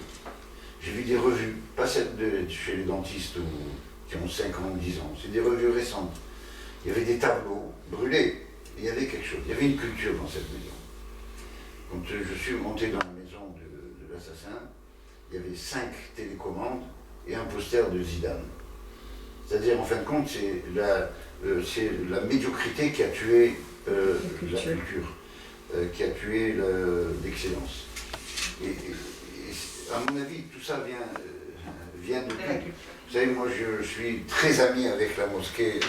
J'ai vu des revues, pas celles chez les dentistes qui ont 5 ans, 10 ans, c'est des revues récentes. Il y avait des tableaux brûlés, il y avait quelque chose, il y avait une culture dans cette maison. Quand je suis monté dans la maison de l'assassin, il y avait 5 télécommandes et un poster de Zidane. C'est-à-dire, en fin de compte, c'est la médiocrité qui a tué la culture, qui a tué l'excellence. Et à mon avis, tout ça vient de là. Vous savez, moi, je suis très ami avec la mosquée,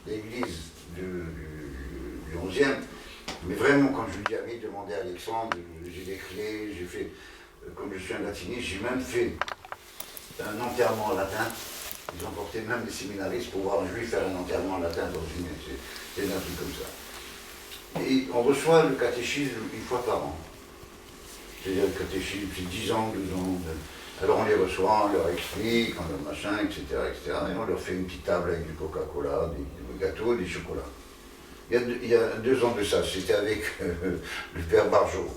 l'église du 11e. Mais vraiment, quand je lui dis ami, demandez à Alexandre, j'ai des clés, j'ai fait, comme je suis un latiniste, j'ai même fait un enterrement en latin. Ils ont porté même des séminaristes pour voir un juif faire un enterrement en latin dans une... C'est un truc comme ça. Et on reçoit le catéchisme 1 fois par an. C'est-à-dire le catéchisme, c'est 10 ans, 12 ans. Alors on les reçoit, on leur explique, on leur machin, etc., etc. Et on leur fait une petite table avec du Coca-Cola, des gâteaux et des chocolats. Il y a 2 ans de ça, c'était avec le père Barjot.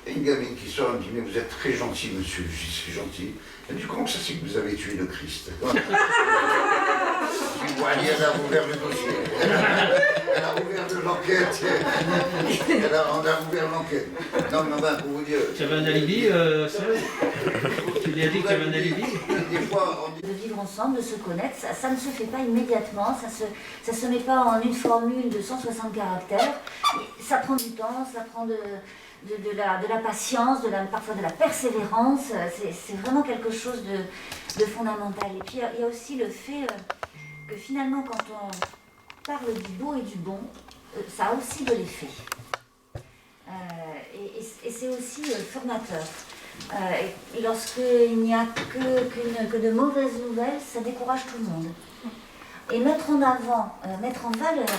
Et une gamine qui sort, elle me dit, mais vous êtes très gentil, monsieur. Je dis, c'est gentil. Elle dit, comment ça c'est que vous avez tué le Christ? Je dis, elle a ouvert le dossier. Elle a ouvert l'enquête. On a ouvert l'enquête. Non, mais enfin, pour vous dire... Tu avais un alibi, tu lui as dit que tu avais un alibi? Des fois, on dit... De vivre ensemble, de se connaître, ça ne se fait pas immédiatement, ça se met pas en une formule de 160 caractères. Ça prend du temps, ça prend de la patience, parfois de la persévérance. C'est vraiment quelque chose de fondamental. Et puis il y a aussi le fait que finalement, quand on parle du beau et du bon, ça a aussi de l'effet. Et c'est aussi formateur. Lorsqu'il n'y a que de mauvaises nouvelles, ça décourage tout le monde. Et mettre en avant, mettre en valeur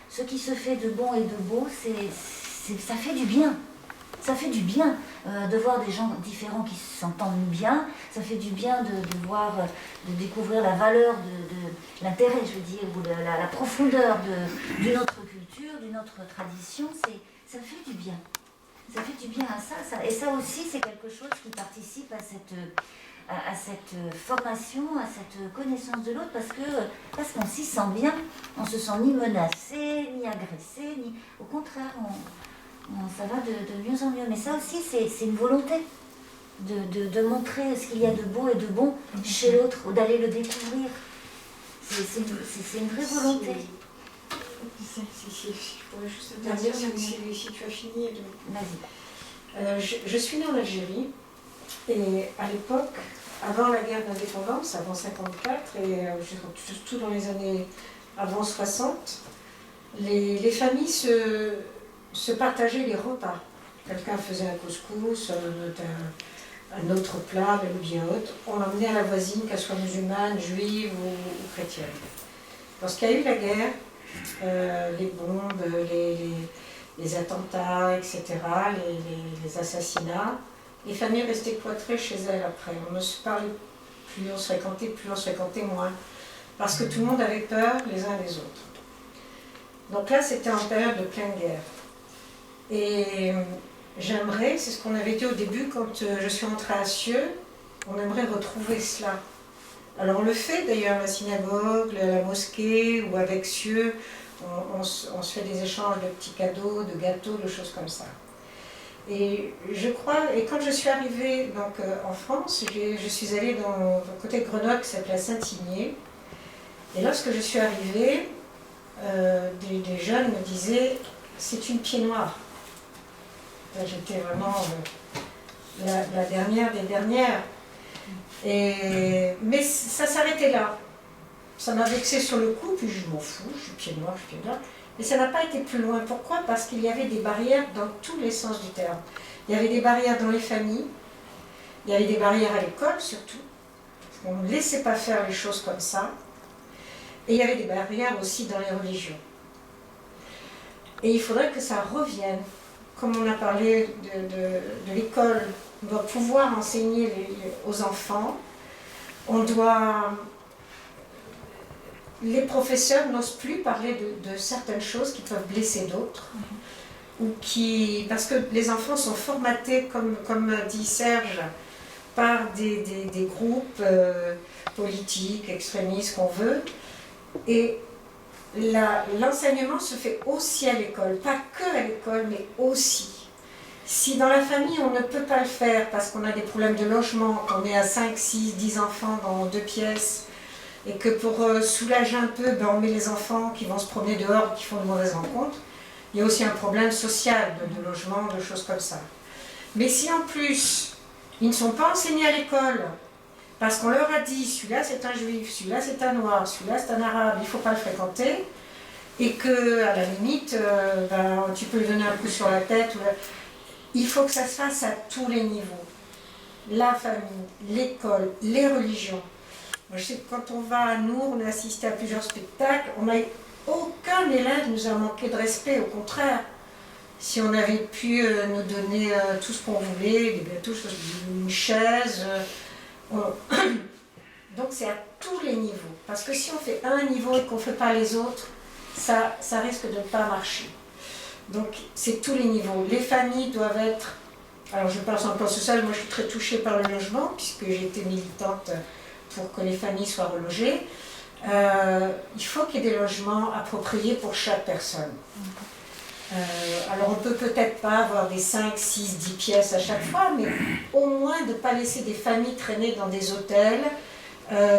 ce qui se fait de bon et de beau, ça fait du bien. Ça fait du bien de voir des gens différents qui s'entendent bien. Ça fait du bien de voir, de découvrir la valeur, de l'intérêt, je veux dire, ou la profondeur d'une autre culture, d'une autre tradition. Ça fait du bien. Ça fait du bien à ça. Et ça aussi, c'est quelque chose qui participe à à cette formation, à cette connaissance de l'autre, parce qu'on s'y sent bien, on se sent ni menacé, ni agressé, ni... Au contraire, ça va de mieux en mieux. Mais ça aussi, c'est une volonté de montrer ce qu'il y a de beau et de bon chez l'autre, ou d'aller le découvrir. C'est une vraie volonté. Je pourrais juste intervenir si tu as fini. Vas-y. Je suis née en Algérie, et à l'époque, avant la guerre d'indépendance, avant 1954, et surtout dans les années avant 60, les familles se partageaient les repas. Quelqu'un faisait un couscous, un autre plat, même bien autre. On l'emmenait à la voisine, qu'elle soit musulmane, juive ou chrétienne. Lorsqu'il y a eu la guerre, les bombes, les attentats, etc., les assassinats, les familles restaient cloîtrées chez elles après. On ne se parlait plus, on se fréquentait moins. Parce que tout le monde avait peur les uns des autres. Donc là, c'était en période de pleine guerre. Et j'aimerais, c'est ce qu'on avait dit au début quand je suis entrée à Cieux, on aimerait retrouver cela. Alors on le fait d'ailleurs, la synagogue, la mosquée ou avec Cieux, on se fait des échanges de petits cadeaux, de gâteaux, de choses comme ça. Et je crois, et quand je suis arrivée donc, en France, je suis allée dans le côté de Grenoble qui s'appelait Saint-Igné. Et lorsque je suis arrivée, des jeunes me disaient « c'est une pied noire ». J'étais vraiment la dernière des dernières. Mais ça s'arrêtait là. Ça m'a vexée sur le coup, puis je m'en fous, je suis pied noir. Mais ça n'a pas été plus loin. Pourquoi? Parce qu'il y avait des barrières dans tous les sens du terme. Il y avait des barrières dans les familles, il y avait des barrières à l'école surtout, parce qu'on ne laissait pas faire les choses comme ça. Et il y avait des barrières aussi dans les religions. Et il faudrait que ça revienne. Comme on a parlé de l'école, on doit pouvoir enseigner aux enfants. Les professeurs n'osent plus parler de certaines choses qui peuvent blesser d'autres. Parce que les enfants sont formatés, comme dit Serge, par des groupes politiques, extrémistes, qu'on veut. Et l'enseignement se fait aussi à l'école, pas que à l'école, mais aussi. Si dans la famille on ne peut pas le faire parce qu'on a des problèmes de logement, qu'on est à 5, 6, 10 enfants dans 2 pièces, et que pour soulager un peu, on met les enfants qui vont se promener dehors et qui font de mauvaises rencontres, il y a aussi un problème social de logement, de choses comme ça. Mais si en plus, ils ne sont pas enseignés à l'école, parce qu'on leur a dit, celui-là c'est un juif, celui-là c'est un noir, celui-là c'est un arabe, il ne faut pas le fréquenter, et que à la limite, tu peux lui donner un coup sur la tête. Il faut que ça se fasse à tous les niveaux. La famille, l'école, les religions. Moi, je sais que quand on va à Nour, on a assisté à plusieurs spectacles, aucun élève nous a manqué de respect, au contraire. Si on avait pu nous donner tout ce qu'on voulait, des gâteaux, une chaise... Donc c'est à tous les niveaux, parce que si on fait un niveau et qu'on ne fait pas les autres, ça risque de ne pas marcher. Donc c'est tous les niveaux. Les familles doivent être... Alors je parle sur le plan social, moi je suis très touchée par le logement, puisque j'ai été militante pour que les familles soient relogées. Il faut qu'il y ait des logements appropriés pour chaque personne. Alors on ne peut peut-être pas avoir des 5, 6, 10 pièces à chaque fois, mais au moins de ne pas laisser des familles traîner dans des hôtels,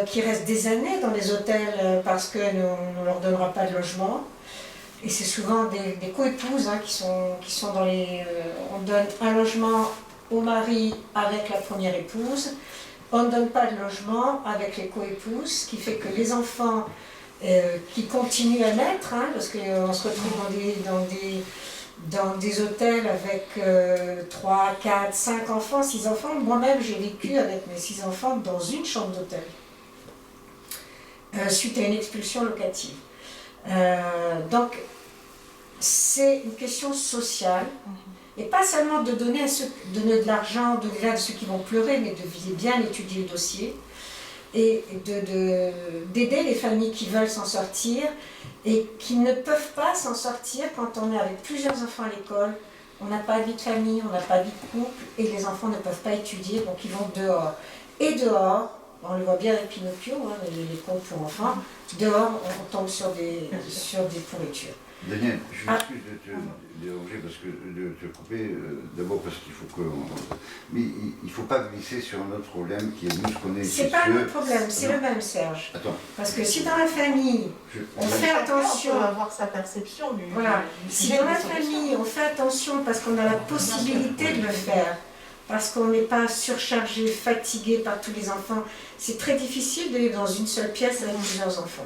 qui restent des années dans les hôtels parce qu'on ne leur donnera pas de logement. Et c'est souvent des coépouses qui sont dans les... on donne un logement au mari avec la première épouse, on ne donne pas de logement avec les coépouses, ce qui fait que les enfants qui continuent à naître, parce qu'on se retrouve dans des hôtels avec 3, 4, 5 enfants, 6 enfants. Moi-même, j'ai vécu avec mes 6 enfants dans une chambre d'hôtel, suite à une expulsion locative. Donc, c'est une question sociale, et pas seulement de donner de l'argent, de l'aide à ceux qui vont pleurer, mais de bien étudier le dossier, et d'aider les familles qui veulent s'en sortir, et qui ne peuvent pas s'en sortir quand on est avec plusieurs enfants à l'école, on n'a pas de vie de famille, on n'a pas de vie de couple, et les enfants ne peuvent pas étudier, donc ils vont dehors. Et dehors, on le voit bien avec Pinocchio, hein, les contes pour enfants, dehors on tombe sur des pourritures. Daniel, je m'excuse de te déranger parce que de te couper, d'abord parce qu'il faut que... Mais il ne faut pas glisser sur un autre problème qui est nous ce qu'on est... C'est pas le problème, c'est le même, Serge. Attends. Parce que si dans la famille, on fait attention... On peut avoir sa perception du... Voilà. Si dans la famille, on fait attention parce qu'on a la possibilité de le faire, parce qu'on n'est pas surchargé, fatigué par tous les enfants, c'est très difficile de vivre dans une seule pièce avec plusieurs enfants.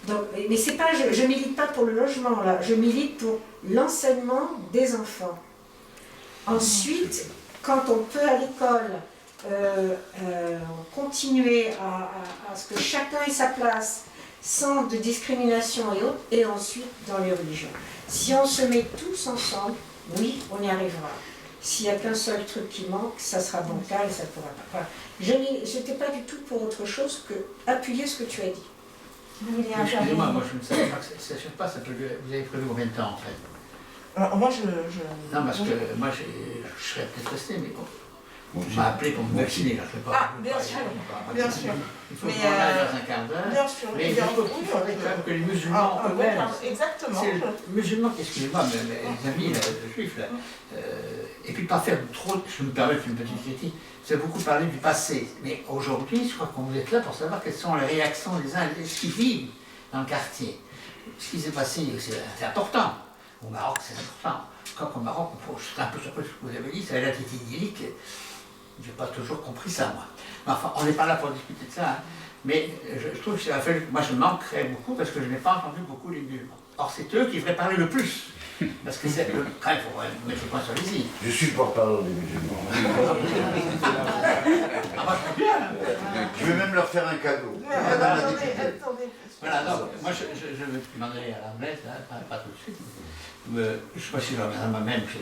Donc, mais c'est pas, je milite pas pour le logement là, je milite pour l'enseignement des enfants. Ensuite, quand on peut à l'école continuer à ce que chacun ait sa place, sans de discrimination et autres, et ensuite dans les religions. Si on se met tous ensemble, oui, on y arrivera. S'il n'y a qu'un seul truc qui manque, ça sera bancal et ça ne pourra pas. Voilà. Je n'étais pas du tout pour autre chose que appuyer ce que tu as dit. Excusez-moi, moi je ne savais pas que ça ne pas, vous avez prévu combien de temps en fait? Alors, moi Non, parce que moi je serais peut-être resté, mais bon. On m'a appelé pour me vacciner, là, je ne sais pas. Ah, bien sûr, bien sûr. Il faut qu'on aille dans un quart d'heure. Bien sûr, mais il faudrait quand même que les musulmans eux-mêmes. Exactement. C'est les musulmans, excusez-moi, mais les amis juifs, là. Et puis pas faire trop, je me permets une petite critique, vous avez beaucoup parlé du passé, mais aujourd'hui, je crois qu'on vous êtes là pour savoir quelles sont les réactions des uns et des autres qui vivent dans le quartier. Ce qui s'est passé, c'est important. Au Maroc, c'est important. Quand au Maroc, je suis un peu surpris de ce que vous avez dit, ça a l'air d'être idyllique. Je n'ai pas toujours compris ça, moi. Mais enfin, on n'est pas là pour discuter de ça. Hein. Mais je trouve que ça a fallu. Moi, je manquerais beaucoup parce que je n'ai pas entendu beaucoup les musulmans. Or, c'est eux qui devraient parler le plus. Parce que c'est le. Quand il faut mettre le point sur les îles. Je suis porte-parole des musulmans. Ah, moi, je peux bien. Je vais même leur faire un cadeau. Attendez. Voilà, donc, moi, je vais m'en aller à la messe, pas tout de suite. Je ne sais pas si moi-même, si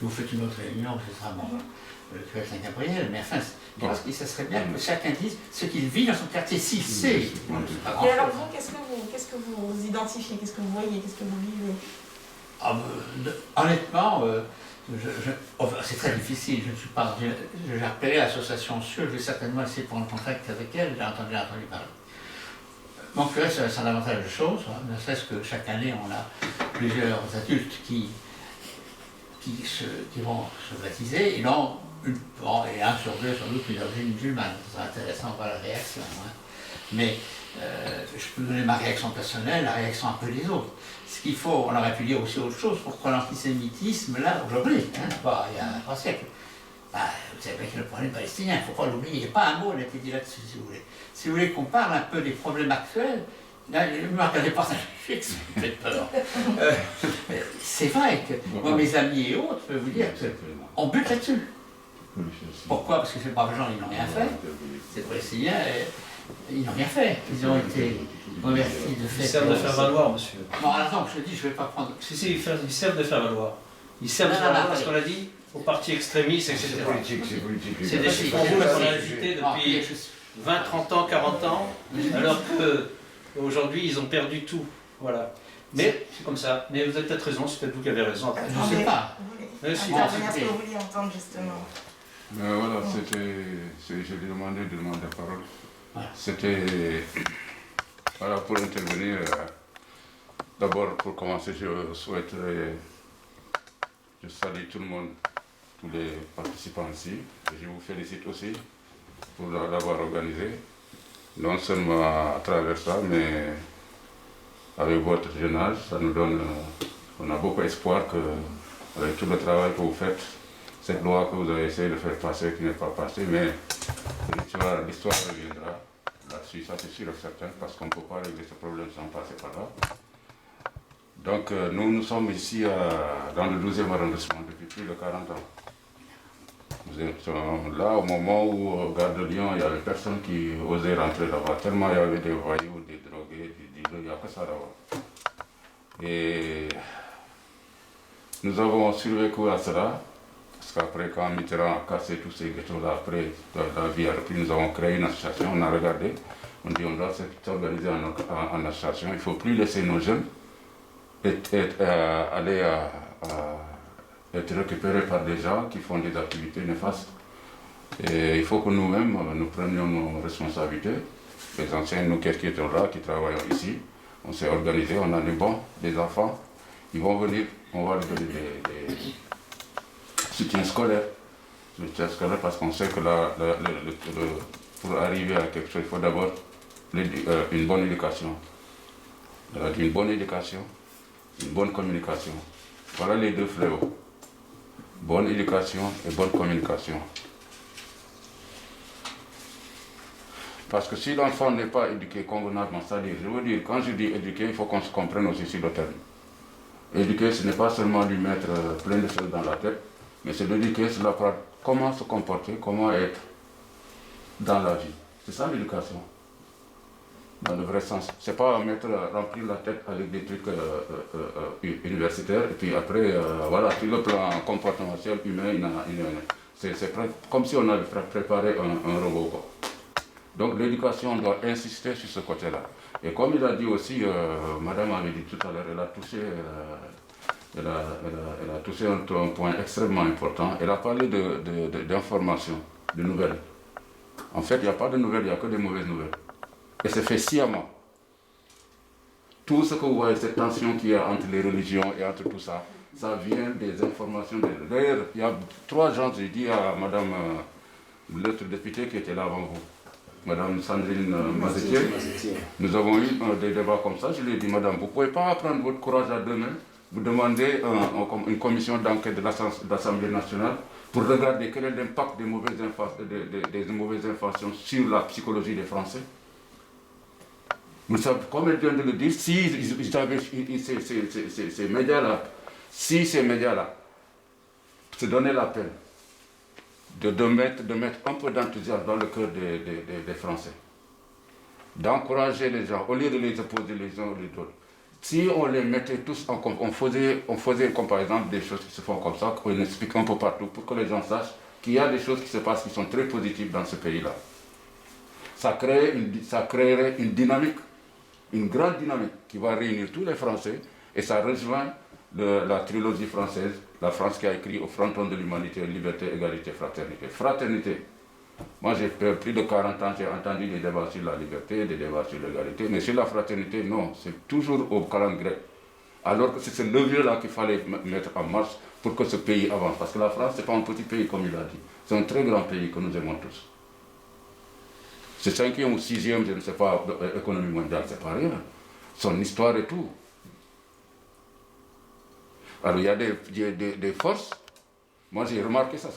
vous faites une autre réunion, ce sera le curé Saint-Gabriel, mais enfin, je pense que ça serait bien que chacun dise ce qu'il vit dans son quartier, s'il sait. Et alors vous, qu'est-ce que vous identifiez, qu'est-ce que vous voyez, qu'est-ce que vous vivez? Honnêtement, c'est très difficile, je ne suis pas... J'ai repéré l'association SUE, je vais certainement essayer de prendre contact avec elle, j'ai entendu parler. Mon curé, c'est un avantage de choses, ne serait-ce que chaque année, on a plusieurs adultes qui vont se baptiser, et non, et un sur deux, sans doute, une origine musulmane. C'est intéressant de voir la réaction. Hein. Mais je peux donner ma réaction personnelle, la réaction un peu des autres. Ce qu'il faut, on aurait pu dire aussi autre chose, pourquoi l'antisémitisme, là, aujourd'hui, hein, il y a 3 siècles, vous savez que le problème palestinien, il ne faut pas l'oublier, il n'y a pas un mot n'a été dit là-dessus, si vous voulez. Si vous voulez qu'on parle un peu des problèmes actuels, là, ne me regardez pas ça, ça me fait peur. C'est vrai que moi, mes amis et autres peuvent vous dire qu'on bute là-dessus. Pourquoi? Parce que ces braves gens, ils n'ont rien fait. Ces Palestiniens, ils n'ont rien fait. Ils ont été remerciés de fait. Ils servent de faire valoir, monsieur. Non, attends, je dis, je ne vais pas prendre. Si, ils servent de faire valoir. Ils servent de faire valoir parce qu'on l'a dit aux partis extrémistes, etc. C'est politique, c'est politique. C'est des chiffres qu'on a agités depuis 20, 30 ans, 40 ans, alors qu'aujourd'hui, ils ont perdu tout. Voilà. Mais c'est comme ça. Mais vous avez peut-être raison, c'est peut-être vous qui avez raison. Je ne sais pas. Merci. Ce que vous vouliez entendre, justement. Voilà, je lui demandais de demander la parole. C'était voilà, pour intervenir. D'abord, pour commencer, je souhaiterais saluer tout le monde, tous les participants ici. Et je vous félicite aussi pour l'avoir organisé. Non seulement à travers ça, mais avec votre jeune âge, ça nous donne, on a beaucoup d'espoir que, avec tout le travail que vous faites, cette loi que vous avez essayé de faire passer, qui n'est pas passée, mais l'histoire reviendra là-dessus, ça c'est sûr et certain, parce qu'on ne peut pas régler ce problème sans passer par là. Donc nous sommes ici dans le 12e arrondissement depuis plus de 40 ans. Nous sommes là au moment où, au Gare de Lyon, il n'y avait personne qui osait rentrer là-bas, tellement il y avait des voyous, des drogués, des dealers, il n'y a que ça là-bas. Et nous avons survécu à cela. Parce qu'après, quand Mitterrand a cassé tous ces ghettos-là, après la vie a repris, nous avons créé une association, on a regardé, on dit on doit s'organiser en association, il ne faut plus laisser nos jeunes aller être récupérés par des gens qui font des activités néfastes. Et il faut que nous-mêmes, nous prenions nos responsabilités. Les anciens, nous qui étions là, qui travaillons ici, on s'est organisé, on a des enfants, ils vont venir, on va leur donner des soutiens scolaires. Parce qu'on sait que pour arriver à quelque chose, il faut d'abord une bonne éducation. Une bonne éducation, une bonne communication. Voilà les deux fléaux. Bonne éducation et bonne communication. Parce que si l'enfant n'est pas éduqué convenablement, c'est-à-dire, je veux dire, quand je dis éduqué, il faut qu'on se comprenne aussi sur le terme. Éduquer, ce n'est pas seulement lui mettre plein de choses dans la tête, mais c'est l'éduquer, c'est l'apprendre comment se comporter, comment être dans la vie. C'est ça l'éducation, dans le vrai sens. C'est pas remplir la tête avec des trucs universitaires, et puis après, voilà, sur le plan comportemental humain, c'est comme si on avait préparé un robot, quoi. Donc l'éducation doit insister sur ce côté-là. Et comme il a dit aussi, madame avait dit tout à l'heure, elle a touché un point extrêmement important. Elle a parlé d'information, de nouvelles. En fait, il n'y a pas de nouvelles, il n'y a que des mauvaises nouvelles. Et c'est fait sciemment. Tout ce que vous voyez, cette tension qu'il y a entre les religions et entre tout ça, ça vient des informations. D'ailleurs, il y a 3 gens, j'ai dit à madame, l'autre députée qui était là avant vous, madame Sandrine Mazetier, nous avons eu des débats comme ça. Je lui ai dit, madame, vous ne pouvez pas prendre votre courage à deux mains, vous demandez une commission d'enquête de l'Assemblée nationale pour regarder quel est l'impact des mauvaises informations sur la psychologie des Français. Vous savez, comme elle vient de le dire, si ces médias-là, se donnaient la peine de mettre un peu d'enthousiasme dans le cœur des Français, d'encourager les gens, au lieu de les opposer les uns aux autres. Si on les mettait tous on faisait comme par exemple des choses qui se font comme ça, qu'on explique un peu partout pour que les gens sachent qu'il y a des choses qui se passent qui sont très positives dans ce pays-là. Ça créerait une dynamique, une grande dynamique qui va réunir tous les Français, et ça rejoint la trilogie française, la France qui a écrit au fronton de l'humanité, liberté, égalité, fraternité. Fraternité. Moi j'ai plus de 40 ans, j'ai entendu des débats sur la liberté, des débats sur l'égalité, mais sur la fraternité, non, c'est toujours au calendrier grec. Alors que c'est ce levier-là qu'il fallait mettre en marche pour que ce pays avance. Parce que la France, ce n'est pas un petit pays comme il a dit, c'est un très grand pays que nous aimons tous. C'est 5e ou 6e, je ne sais pas, économie mondiale, c'est pas rien. Son histoire et tout. Alors il y a des forces. Moi j'ai remarqué ça,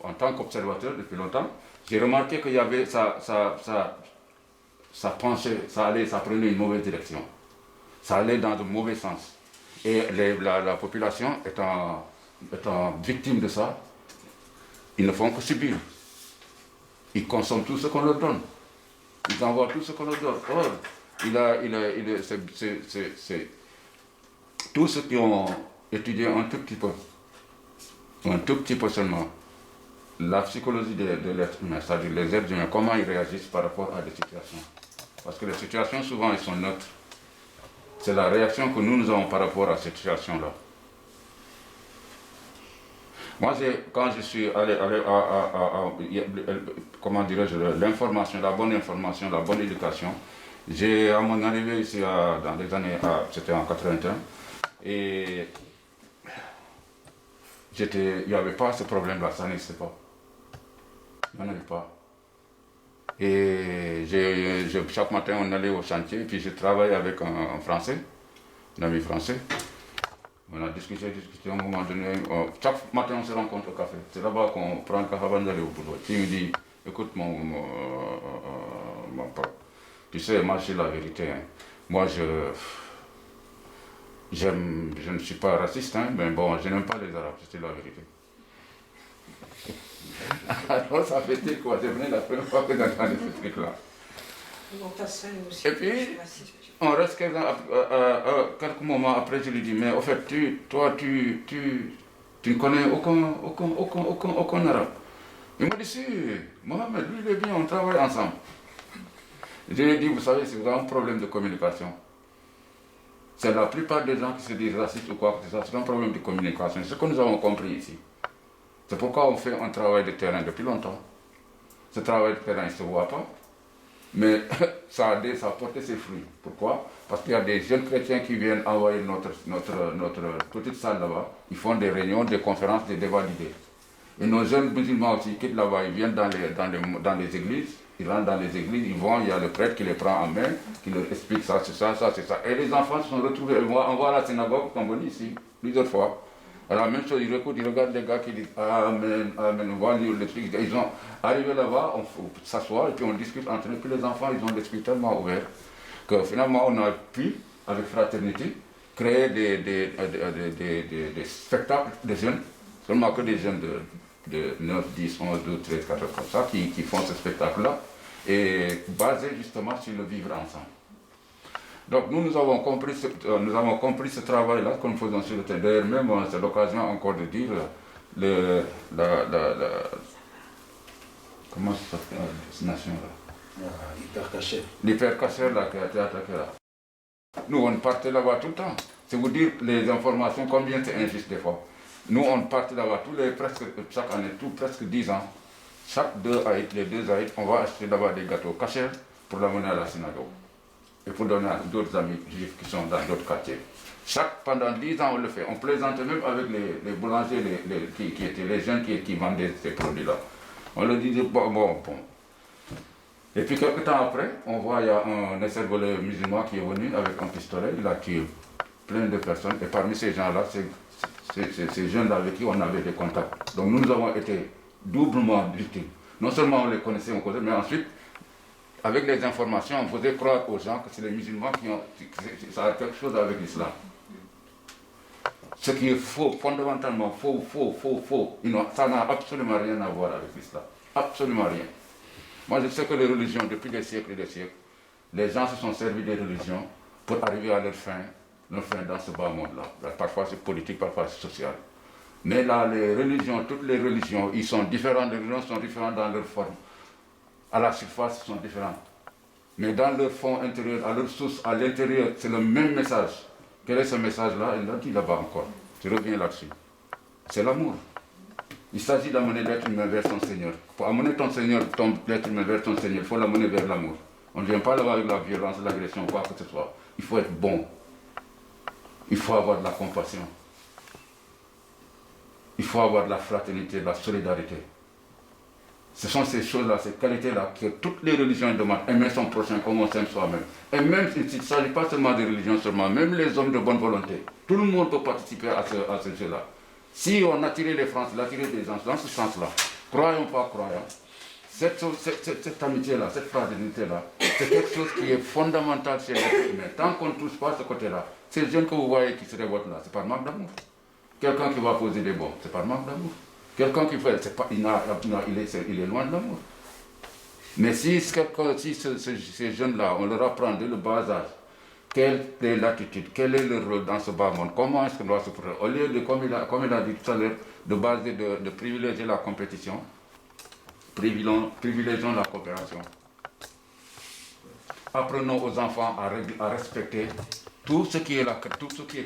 en tant qu'observateur depuis longtemps, j'ai remarqué qu'il y avait ça penchait, ça prenait une mauvaise direction. Ça allait dans le mauvais sens. Et la population étant victime de ça, ils ne font que subir. Ils consomment tout ce qu'on leur donne. Ils envoient tout ce qu'on leur donne. Or, c'est tous ceux qui ont étudié un tout petit peu seulement, la psychologie de l'être humain, c'est-à-dire les êtres humains, comment ils réagissent par rapport à des situations. Parce que les situations, souvent, elles sont neutres. C'est la réaction que nous avons par rapport à cette situation-là. Moi, quand je suis allé comment dirais-je, l'information, la bonne information, la bonne éducation, à mon arrivée ici dans les années, c'était en 81, et il n'y avait pas ce problème-là, ça n'existait pas. Il n'y en avait pas. Et chaque matin, on allait au chantier, puis je travaillais avec un Français, un ami français. On a discuté, à un moment donné. Chaque matin, on se rencontre au café. C'est là-bas qu'on prend le café avant d'aller au boulot. Puis il me dit, écoute mon pote, tu sais, moi c'est la vérité. Hein. Moi, je ne suis pas raciste, hein, mais bon, je n'aime pas les Arabes, c'est la vérité. Alors ça fait quoi? C'est venu la première fois que j'entendais ce truc-là. Et puis, on reste quelques moments après, je lui dis, mais au fait, toi, tu ne connais aucun arabe. Il m'a dit, si, Mohamed, lui, il est bien, on travaille ensemble. Je lui ai dit, vous savez, si vous avez un problème de communication, c'est la plupart des gens qui se disent racistes ou quoi que ce soit, c'est un problème de communication. C'est ce que nous avons compris ici. C'est pourquoi on fait un travail de terrain depuis longtemps. Ce travail de terrain ne se voit pas, mais ça a porté ses fruits. Pourquoi? Parce qu'il y a des jeunes chrétiens qui viennent envoyer notre petite salle là-bas. Ils font des réunions, des conférences, des débats d'idées. Et nos jeunes musulmans aussi quittent là-bas, ils viennent dans les églises, ils rentrent dans les églises, ils vont, il y a le prêtre qui les prend en main, qui leur explique ça, c'est ça, ça, c'est ça. Et les enfants se sont retrouvés, on voit à la synagogue, ils sont venus ici, plusieurs fois. Alors, la même chose, ils écoutent, ils regardent les gars qui disent Amen, Amen, on voit le truc. Ils sont arrivés là-bas, on s'assoit et puis on discute entre eux. Puis les enfants, ils ont l'esprit tellement ouvert que finalement, on a pu, avec fraternité, créer des spectacles de jeunes, seulement que des jeunes de 9, 10, 11, 12, 13, 14, comme ça, qui font ce spectacle-là, et basé justement sur le vivre ensemble. Donc nous avons compris ce travail-là que nous faisons sur le terrain. D'ailleurs, même c'est l'occasion encore de dire comment ça s'appelle la destination-là? L'hypercachère là qui a été attaqué là. Nous on partait là-bas tout le temps. C'est vous dire les informations combien c'est injuste des fois. Nous on partait là-bas chaque année, presque 10 ans. Chaque 2 Aïd, les 2 Aïd, on va acheter là-bas des gâteaux cachers pour l'amener à la synagogue. Et pour donner à d'autres amis juifs qui sont dans d'autres quartiers. Pendant 10 ans, on le fait. On plaisante même avec les boulangers qui étaient les jeunes qui vendaient ces produits-là. On leur disait, bon. Et puis quelques temps après, on voit il y a un esservolé musulman qui est venu avec un pistolet. Il a tué plein de personnes. Et parmi ces gens-là, ces jeunes-là avec qui on avait des contacts. Donc nous avons été doublement victimes. Non seulement on les connaissait, mais ensuite, avec les informations, on faisait croire aux gens que c'est les musulmans ça a quelque chose avec l'islam. Ce qui est faux, fondamentalement faux. Ça n'a absolument rien à voir avec l'islam. Absolument rien. Moi, je sais que les religions, depuis des siècles et des siècles, les gens se sont servis des religions pour arriver à leur fin dans ce bas monde-là. Parfois c'est politique, parfois c'est social. Mais là, toutes les religions, ils sont différents, les religions sont différentes dans leur forme. À la surface, ils sont différents. Mais dans leur fond intérieur, à leur source, à l'intérieur, c'est le même message. Quel est ce message-là? Il l'a dit là-bas encore. Je reviens là-dessus. C'est l'amour. Il s'agit d'amener l'être humain vers son Seigneur. Pour amener l'être humain vers son Seigneur, il faut l'amener vers l'amour. On ne vient pas là-bas avec la violence, l'agression, quoi que ce soit. Il faut être bon. Il faut avoir de la compassion. Il faut avoir de la fraternité, de la solidarité. Ce sont ces choses-là, ces qualités-là que toutes les religions demandent. Aimer son prochain comme on s'aime soi-même. Et même s'il ne s'agit pas seulement des religions seulement, même les hommes de bonne volonté. Tout le monde peut participer à ce jeu-là. Si on attirait les Français, l'attirer des gens dans ce sens-là, croyons pas croyants, cette amitié-là, cette fraternité-là, c'est quelque chose qui est fondamental chez l'être humain. Tant qu'on ne touche pas ce côté-là, ces jeunes que vous voyez qui se révoltent là, c'est par manque d'amour. Quelqu'un qui va poser des bombes, c'est par manque d'amour. Quelqu'un qui fait, il est loin de l'amour. Mais si ces jeunes-là, on leur apprend dès le bas âge, quelle est l'attitude, quel est le rôle dans ce bas monde, comment est-ce qu'on doit se faire, au lieu de, comme il a dit tout à l'heure, de privilégier la compétition, privilégions la coopération. Apprenons aux enfants à respecter tout ce qui est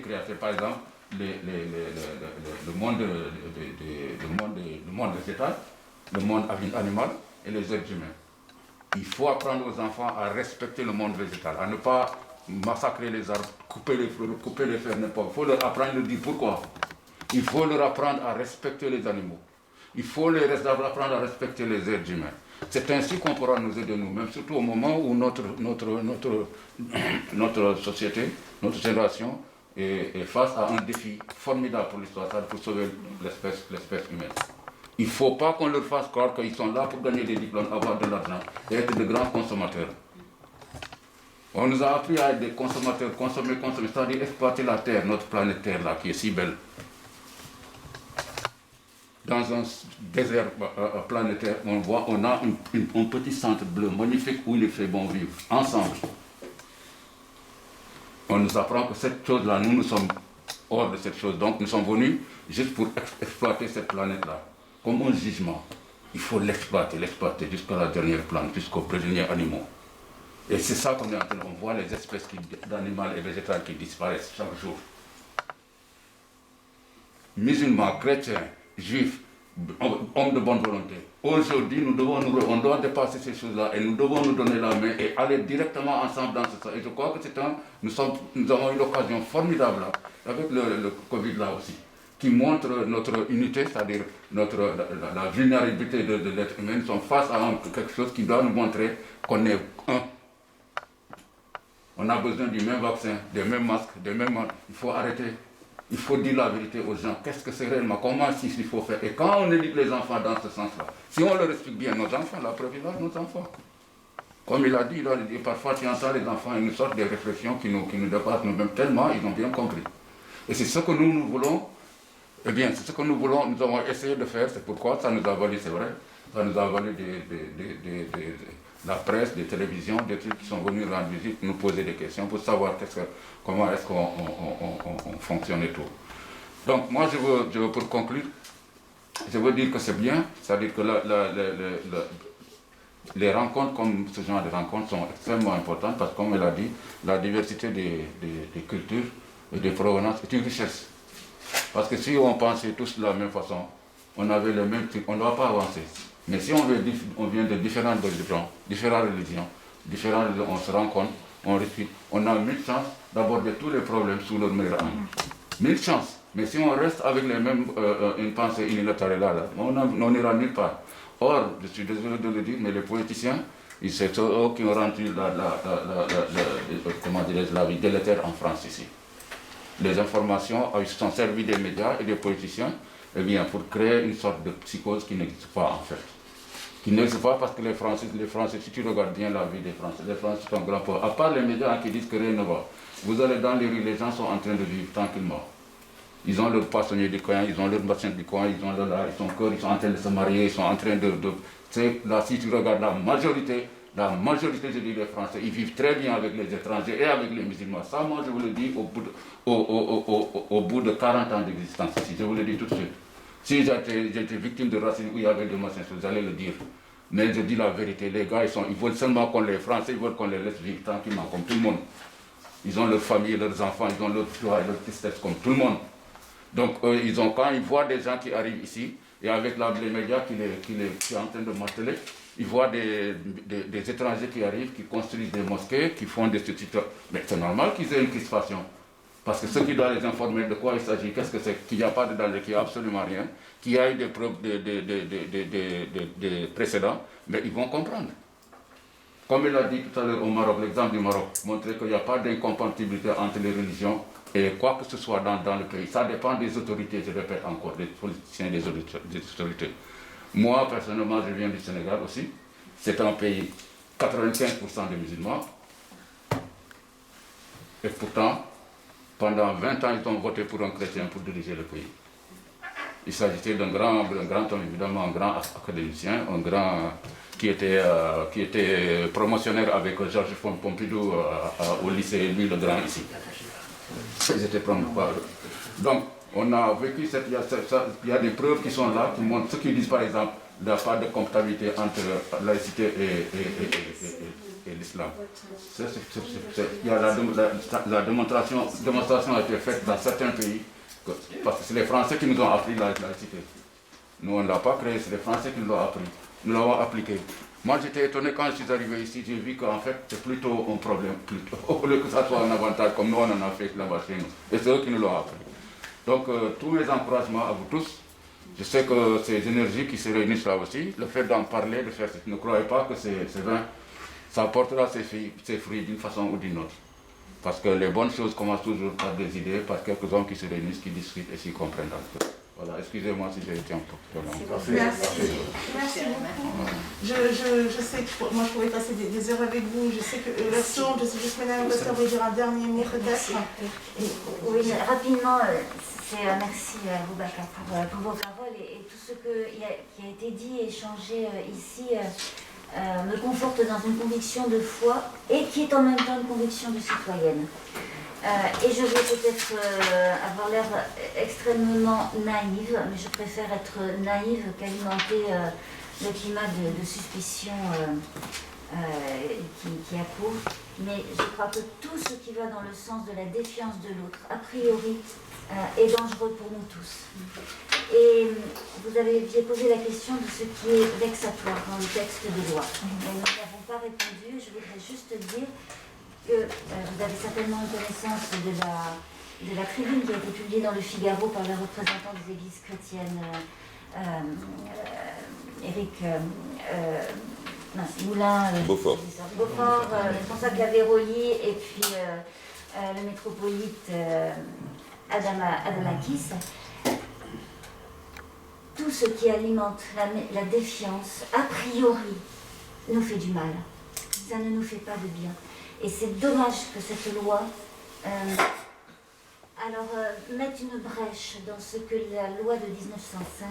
créatif. Par exemple, le monde végétal, le monde animal et les êtres humains. Il faut apprendre aux enfants à respecter le monde végétal, à ne pas massacrer les arbres, couper les fleurs, couper les fers, n'importe. Il faut leur apprendre à dire pourquoi. Il faut leur apprendre à respecter les animaux. Il faut leur apprendre à respecter les êtres humains. C'est ainsi qu'on pourra nous aider nous-mêmes, surtout au moment où notre société, notre génération est face à un défi formidable pour l'histoire, pour sauver l'espèce humaine. Il ne faut pas qu'on leur fasse croire qu'ils sont là pour gagner des diplômes, avoir de l'argent et être de grands consommateurs. On nous a appris à être des consommateurs, consommer, c'est-à-dire exploiter la Terre, notre planète Terre là, qui est si belle. Dans un désert planétaire, on a un petit centre bleu magnifique où il fait bon vivre, ensemble. On nous apprend que cette chose-là, nous sommes hors de cette chose. Donc nous sommes venus juste pour exploiter cette planète-là. Comme un jugement. Il faut l'exploiter jusqu'à la dernière plante, jusqu'aux derniers animaux. Et c'est ça qu'on est en train de voir. On voit les espèces d'animaux et végétales qui disparaissent chaque jour. Musulmans, chrétiens, juifs, hommes de bonne volonté. Aujourd'hui, on doit dépasser ces choses-là et nous devons nous donner la main et aller directement ensemble dans ce sens. Et je crois que nous avons eu l'occasion formidable là, avec le Covid là aussi, qui montre notre unité, c'est-à-dire la vulnérabilité de l'être humain. Nous sommes face à quelque chose qui doit nous montrer qu'on est un. On a besoin du même vaccin, des mêmes masques, des mêmes... Il faut arrêter. Il faut dire la vérité aux gens. Qu'est-ce que c'est réellement? Comment il faut faire? Et quand on éduque les enfants dans ce sens-là, si on leur explique bien nos enfants, la preuve est là, nos enfants. Comme il a dit, parfois tu entends les enfants, ils nous sortent des réflexions qui nous dépassent nous-mêmes tellement, ils ont bien compris. Et c'est ce que nous voulons, eh bien, c'est ce que nous voulons, nous avons essayé de faire, c'est pourquoi ça nous a valu, c'est vrai, ça nous a valu la presse, des télévisions, des trucs qui sont venus rendre visite, nous poser des questions pour savoir comment est-ce qu'on fonctionne et tout. Donc moi je veux pour conclure, je veux dire que c'est bien, c'est-à-dire que les rencontres comme ce genre de rencontres sont extrêmement importantes parce que comme elle a dit, la diversité des cultures et des provenances est une richesse. Parce que si on pensait tous de la même façon, on avait le même truc, on ne doit pas avancer. Mais si on vient de différentes religions, on se rencontre, on respecte, on a 1000 chances d'aborder tous les problèmes sous leur meilleur angle. 1000 chances. Mais si on reste avec les mêmes, une pensée unilatérale là, on n'ira nulle part. Or, je suis désolé de le dire, mais les politiciens, c'est eux qui ont rendu la vie délétère en France ici. Les informations se sont servies des médias et des politiciens eh bien, pour créer une sorte de psychose qui n'existe pas en fait. Qui n'existe pas parce que les Français, si tu regardes bien la vie des Français, les Français sont grands pauvres. À part les médias qui disent que rien ne va, vous allez dans les rues, les gens sont en train de vivre tranquillement. Ils ont leur poissonnier du coin, ils ont leur machin du coin, ils ont leur là, ils sont en train de se marier, ils sont en train là, si tu regardes la majorité, je dis les Français, ils vivent très bien avec les étrangers et avec les musulmans. Ça, moi, je vous le dis au bout de 40 ans d'existence ici, je vous le dis tout de suite. Si j'étais victime de racisme où il y avait des machins, vous allez le dire. Mais je dis la vérité, les gars, ils veulent seulement qu'on les Français, ils veulent qu'on les laisse vivre tranquillement, comme tout le monde. Ils ont leur famille, leurs enfants, ils ont leur joie et leur tristesse, comme tout le monde. Donc, quand ils voient des gens qui arrivent ici, et avec les médias qui sont en train de marteler, ils voient des étrangers qui arrivent, qui construisent des mosquées, qui font des structures. Mais c'est normal qu'ils aient une crispation. Parce que ceux qui doivent les informer de quoi il s'agit, qu'est-ce que c'est, qu'il n'y a pas de danger, qu'il n'y a absolument rien, qu'il y a eu des preuves des précédents, mais ils vont comprendre. Comme il a dit tout à l'heure au Maroc, l'exemple du Maroc, montrer qu'il n'y a pas d'incompatibilité entre les religions et quoi que ce soit dans le pays. Ça dépend des autorités, je répète encore, des politiciens et des autorités. Moi, personnellement, je viens du Sénégal aussi. C'est un pays 95% de musulmans. Et pourtant, pendant 20 ans, ils ont voté pour un chrétien pour diriger le pays. Il s'agissait d'un grand homme, évidemment, un grand académicien, un grand qui était promotionnaire avec Georges Pompidou au lycée, lui le grand ici. Ils étaient promotionnaires. Donc, on a vécu il y a des preuves qui sont là, qui montrent, ceux qui disent par exemple, il n'y a pas de compatibilité entre laïcité et l'islam. La démonstration a été faite dans certains pays, parce que c'est les Français qui nous ont appris la laïcité. Nous, on ne l'a pas créé, c'est les Français qui nous l'ont appris. Nous l'avons appliqué. Moi, j'étais étonné quand je suis arrivé ici, j'ai vu qu'en fait, c'est plutôt un problème, au lieu que ça soit un avantage, comme nous, on en a fait là-bas chez nous. Et c'est eux qui nous l'ont appris. Donc, tous mes encouragements à vous tous. Je sais que ces énergies qui se réunissent là aussi, le fait d'en parler, de faire, ne croyez pas que c'est vain. Ça apportera ses fruits d'une façon ou d'une autre. Parce que les bonnes choses commencent toujours par des idées, par quelques hommes qui se réunissent, qui discutent et qui comprennent un peu. Voilà, excusez-moi si j'ai été un peu trop long. Merci beaucoup. Je sais que moi je pourrais passer des heures avec vous. Je sais que la sonde, je sais juste Madame Pasteur veut dire un dernier mot peut-être. Oui, rapidement, merci Boubacar pour vos paroles et tout ce qui a été dit et échangé ici me conforte dans une conviction de foi et qui est en même temps une conviction de citoyenne. Et je vais peut-être avoir l'air extrêmement naïve, mais je préfère être naïve qu'alimenter le climat de suspicion qui accourt. mais je crois que tout ce qui va dans le sens de la défiance de l'autre, a priori, est dangereux pour nous tous. Et vous aviez posé la question de ce qui est vexatoire dans le texte de loi. Et nous n'avons pas répondu. Je voudrais juste dire que vous avez certainement une connaissance de la tribune qui a été publiée dans le Figaro par le représentant des églises chrétiennes, Éric Moulin, Beaufort, responsable de la Véroli, et puis le métropolite Adamakis. Tout ce qui alimente la défiance, a priori, nous fait du mal. Ça ne nous fait pas de bien. Et c'est dommage que cette loi mette une brèche dans ce que la loi de 1905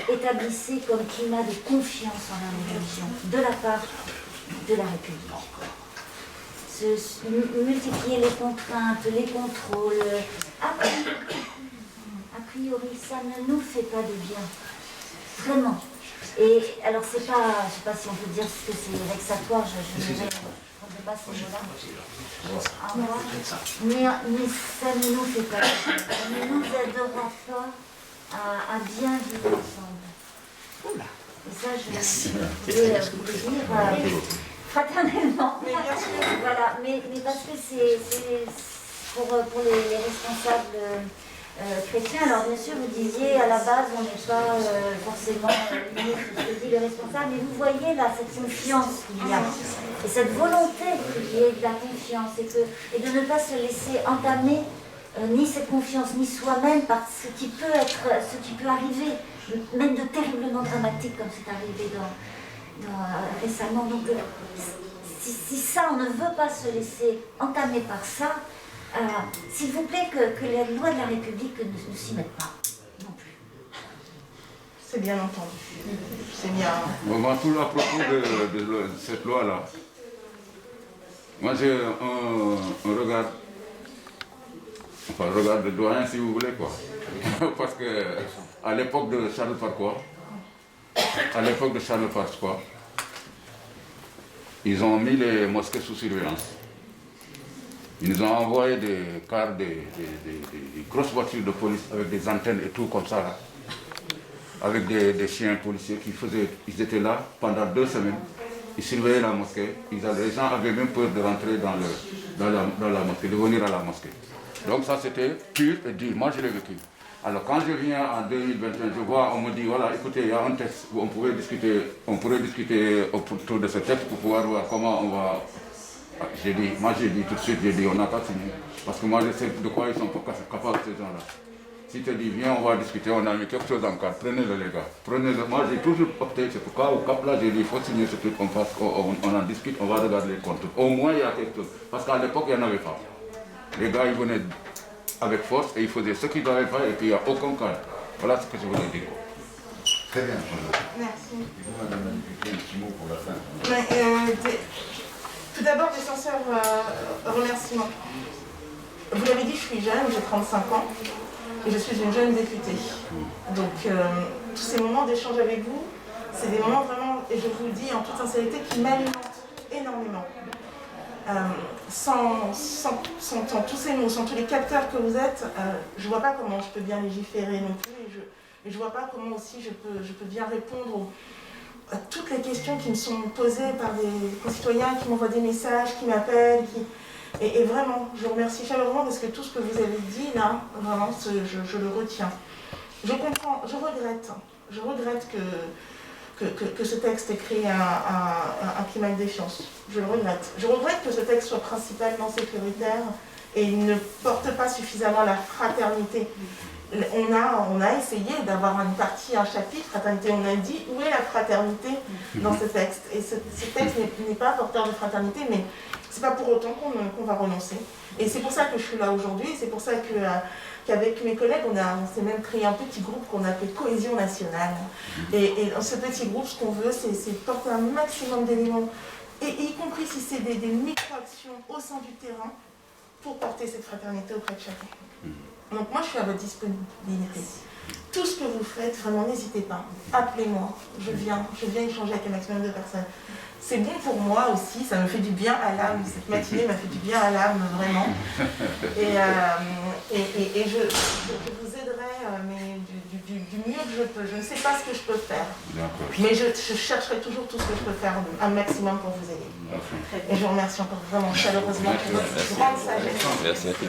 établissait comme climat de confiance en la religion de la part de la République. Multiplier les contraintes, les contrôles, a priori, ça ne nous fait pas de bien. Vraiment. Et alors, c'est pas, je ne sais pas si on peut dire que c'est vexatoire, je ne prendrai pas ces mots-là. Mais ça ne nous fait pas de bien. Ça ne nous aidera pas à bien vivre ensemble. Et ça, je voulais vous le dire fraternellement. Voilà, mais parce que c'est pour les responsables chrétiens. Alors bien sûr, vous disiez à la base, on n'est pas forcément lié ce que dit le responsable, mais vous voyez là cette confiance qu'il y a, et cette volonté qu'il y ait de la confiance, et de ne pas se laisser entamer ni cette confiance, ni soi-même par ce qui peut arriver, même de terriblement dramatique comme c'est arrivé récemment. Donc si ça, on ne veut pas se laisser entamer par ça, s'il vous plaît, que les lois de la République ne s'y mettent pas non plus. C'est bien entendu. C'est bien. Moi, tout à propos de cette loi-là, moi j'ai un regard, enfin regard de doyen si vous voulez quoi. Parce que à l'époque de Charles Farquhar, ils ont mis les mosquées sous surveillance. Ils nous ont envoyé des cars, des grosses voitures de police avec des antennes et tout comme ça, là, avec des chiens policiers ils étaient là pendant 2 semaines, ils surveillaient la mosquée, les gens avaient même peur de rentrer dans la mosquée, de venir à la mosquée. Donc ça c'était pur et dur, moi je l'ai vécu. Alors quand je viens en 2021, je vois, on me dit, voilà, écoutez, il y a un texte où on pourrait discuter autour de ce texte pour pouvoir voir comment on va... J'ai dit tout de suite, on n'a pas signé. Parce que moi je sais de quoi ils sont capables ces gens-là. Si tu dis, viens, on va discuter, on a mis quelque chose en cadre, prenez-le les gars. Prenez-le. Moi j'ai toujours opté, c'est pourquoi au Cap là, j'ai dit, il faut signer ce truc, on en discute, on va regarder les comptes. Au moins il y a quelque chose. Parce qu'à l'époque, il n'y en avait pas. Les gars, ils venaient avec force et ils faisaient ce qu'ils doivent faire et puis il n'y a aucun cadre. Voilà ce que je voulais dire. Très bien. Merci. Et vous, madame, un petit mot pour la fin. Tout d'abord, des sincères remerciements. Vous l'avez dit, je suis jeune, j'ai 35 ans et je suis une jeune députée. Donc, tous ces moments d'échange avec vous, c'est des moments vraiment, et je vous le dis en toute sincérité, qui m'alimentent énormément. Sans tous ces mots, sans tous les capteurs que vous êtes, je ne vois pas comment je peux bien légiférer non plus, et je ne vois pas comment aussi je peux bien répondre à toutes les questions qui me sont posées par des concitoyens qui m'envoient des messages, qui m'appellent, et vraiment, je vous remercie chaleureusement parce que tout ce que vous avez dit là, vraiment, je le retiens. Je comprends, je regrette que ce texte ait créé un climat de défiance. Je le regrette. Je regrette que ce texte soit principalement sécuritaire et ne porte pas suffisamment la fraternité. On a essayé d'avoir une partie, un chapitre, fraternité. On a dit où est la fraternité dans ce texte. Et ce texte n'est pas porteur de fraternité, mais c'est pas pour autant qu'on va renoncer. Et c'est pour ça que je suis là aujourd'hui. C'est pour ça qu'avec mes collègues, on s'est même créé un petit groupe qu'on appelle Cohésion Nationale. Et dans ce petit groupe, ce qu'on veut, c'est porter un maximum d'éléments, et y compris si c'est des micro-actions au sein du terrain, pour porter cette fraternité auprès de chacun. Donc moi, je suis à votre disponibilité. Tout ce que vous faites, vraiment, n'hésitez pas. Appelez-moi, je viens échanger avec un maximum de personnes. c'est bon pour moi aussi, ça me fait du bien à l'âme. Cette matinée m'a fait du bien à l'âme, vraiment. Et je vous aiderai, mais du mieux que je peux. Je ne sais pas ce que je peux faire, mais je chercherai toujours tout ce que je peux faire, un maximum pour vous aider. Et je vous remercie encore vraiment chaleureusement pour votre grande sagesse. Merci à tous.